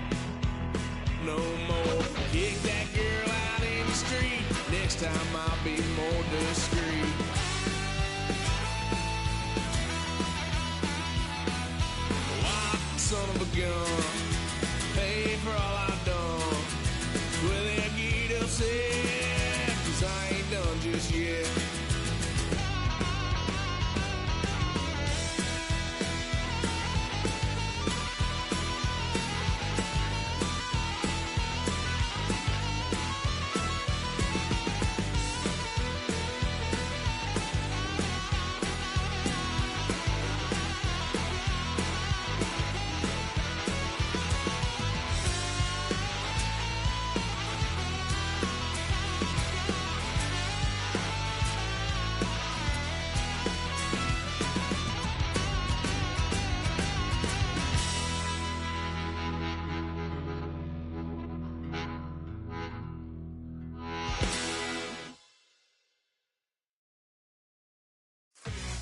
No more. Kick that girl out in the street. Next time I'll be more discreet. Why, son of a gun, pay for all I've done. Well, they'll get upset, 'cause I ain't done just yet.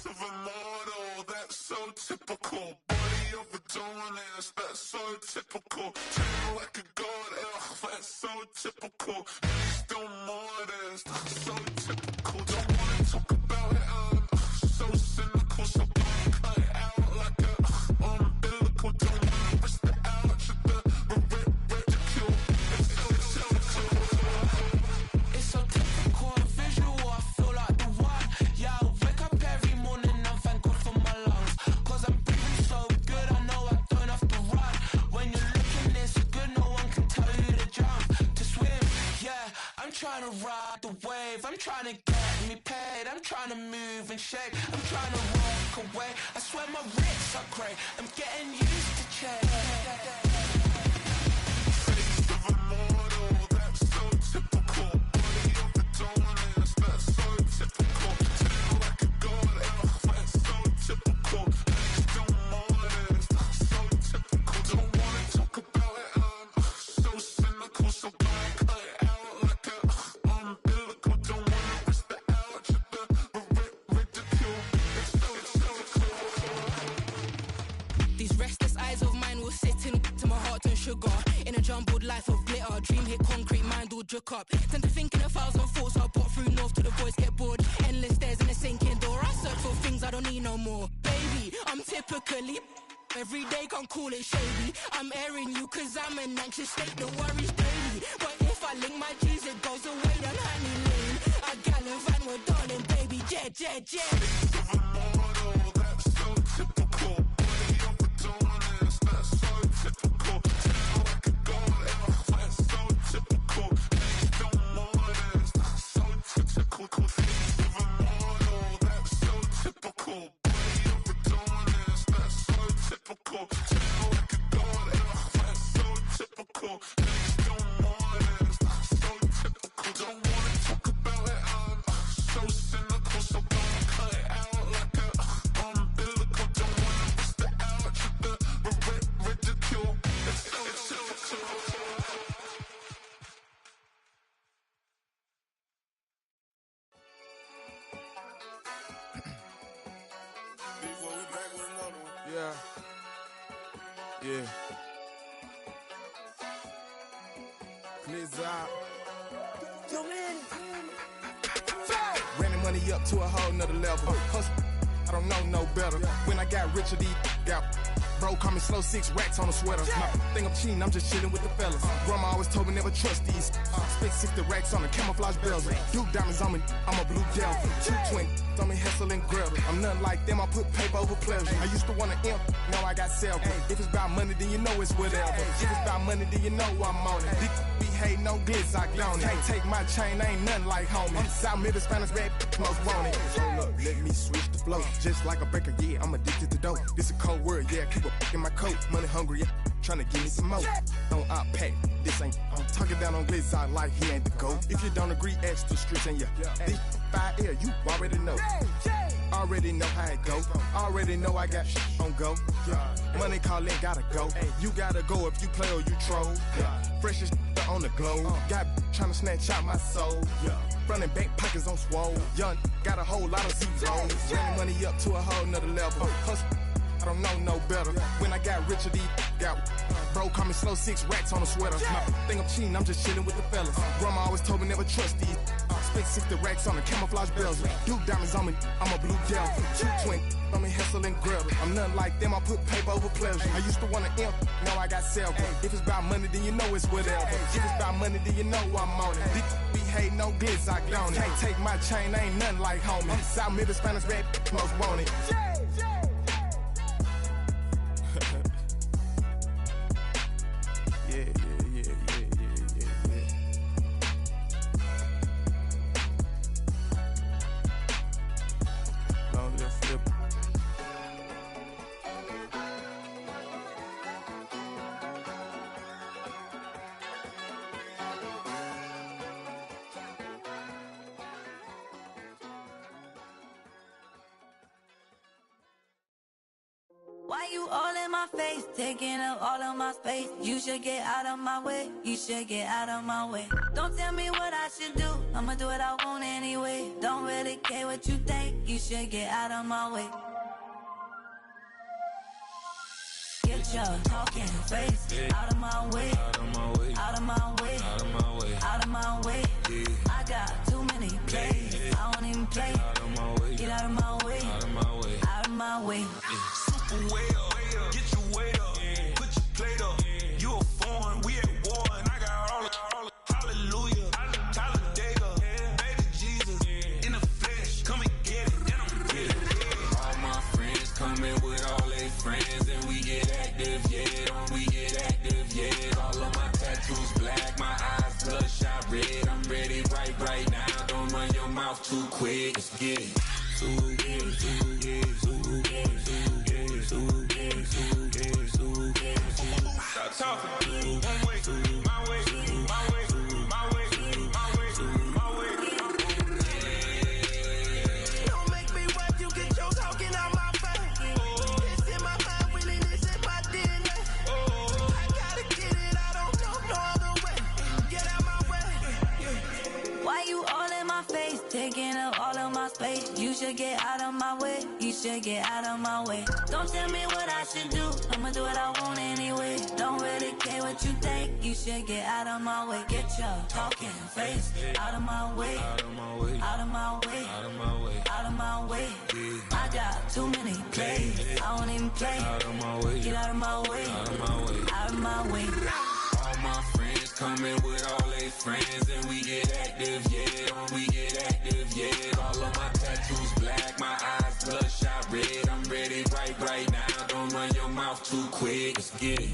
Of a model, that's so typical. Body of a Adonis, that's so typical. Tail like a god, that's so typical. Still modest, so typical. Don't wanna talk about it, so cynical. So cut it out like a umbilical. Don't wanna risk the ouch of the ridicule. It's so typical. It's so typical and visual, I feel like the one. Yeah, I wake up every morning and thank God for my lungs. 'Cause I'm breathing so good, I know I don't have to run. When you're looking this good, no one can tell you to jump, to swim. Yeah, I'm trying to ride the wave, I'm trying to get me paid, I'm trying to move and shake, I'm trying to walk away. I swear my wrists are great, I'm getting used to change. Face of a model, that's so typical. Body of a Adonis, that's so typical. Tail like a god, that's so typical. Still modest, so typical. Don't wanna talk about it, so cynical. So cut it out like a umbilical. Don't wanna risk the ouch of the ridicule. It's so typical. These restless eyes of mine will sit in to my heart and sugar. In a jumbled life of glitter, dream hit concrete, mind all jook up. Tend to think in 1,000 thoughts, I bought through north to the voice get bored. Endless stairs in a sinking door, I search for things I don't need no more. Baby, I'm typically every day, can't call it shady. I'm airing you 'cause I'm an anxious state, the worries daily. But if I link my G's, it goes away, then honey lane. I gallivant with darling, baby, jet, jet, jet. Model, that's so typical. Body of a Adonis, that's so typical. Tail like a god, that's so typical. Still modest, so typical. Face of a model, that's so typical. Body of a Adonis, that's so typical. Tail like a god, that's so typical. Still modest, so typical. Don't wanna talk about it, so cynical. So cut it out Blizzard. Running money up to a whole nother level. Hustle, I don't know no better. When I got richer, these got bro, call me slow, 6 racks on a sweater. My think I'm cheating, I'm just chilling with the fellas. Grandma always told me never trust these. Spent 60 racks on a camouflage bells. Duke diamonds on me, I'm a blue devil. 220 on me, Hessel and Gretel. I'm nothing like them, I put paper over pleasure. I used to want to imp, now I got several. If it's about money, then you know it's whatever. If it's about money, then you know I'm on it. Be hating no glitz, I don't. Can't take my chain, ain't nothing like homie. South Middle Spanish red, most want it. Hold up, let me switch the flow. Just like a baker, yeah, I'm addicted to dope. This a cold word, yeah, keep a in my coat. Money hungry, yeah, tryna give me some more. Don't I pack, this ain't. I'm talking down on glitz, I like he ain't the GOAT. If you don't agree, ask the streets and yeah. This 5 air, you already know. Already know how it go. Already know I got shit on go. Money calling, gotta go. You gotta go if you play or you troll. Freshest on the globe. Got tryna snatch out my soul. Running back pockets on swole. Young, got a whole lot of zeros. Running money up to a whole nother level. Hustle, I don't know no better. When I got richer, these got bro, call me slow, 6 racks on a sweater. My think I'm cheating, I'm just chilling with the fellas. Grandma always told me never trust these. Spent 60 racks on the camouflage bells. Duke diamonds on me, I'm a blue devil. 220 on me, Hessel and Gretel. I'm nothing like them, I put paper over pleasure. I used to want to imp, now I got several. If it's about money, then you know it's whatever. If it's about money, then you know I'm on it. Be hating no glitz, I don't. Can't take my chain, ain't nothing like homie. South Middle Spanish red, most want it. Why you all in my face, taking up all of my space? You should get out of my way, you should get out of my way. Don't tell me what I should do, I'ma do what I want anyway. Don't really care what you think, you should get out of my way. Get your talking face out of my way, out of my way, out of my way, out of my way, out of my way. I got too many plays, I don't even play. Out of my way, get out of my way, out of my way, out of my way. Way up, get your weight up, put your plate up. You a foreign, we at war, and I got all the hallelujah, Talladega, baby Jesus, in the flesh, come and get it, and I'm get it. All my friends coming with all their friends, and we get active, yeah, we get active, yeah. All of my tattoos black, my eyes bloodshot red. I'm ready right now, don't run your mouth too quick, let's get it. Stop talking. One way, my way, my way, my way, my way, my way. Don't make me rap, you get your talking out my face. This in my mind, really, this in my DNA. I gotta get it, I don't know no other way. Get out my way. Why you all in my face, taking up all of my space? You should get out of my way, you should get out of my way. Don't tell me what I should do, I'ma do what I want anyway. Don't really care what you think, you should get out of my way. Get your talking face out of my way, out of my way, out of my way, out of my way, out of my way. I got too many plays, I don't even play. Out of my way, get out of my way, out of my way, out of my way. All my friends coming with all their friends, and we get active, yeah, we get active, yeah. All of my tattoos black, my eyes bloodshot red. I'm ready right now, don't run your mouth too quick, let's get it.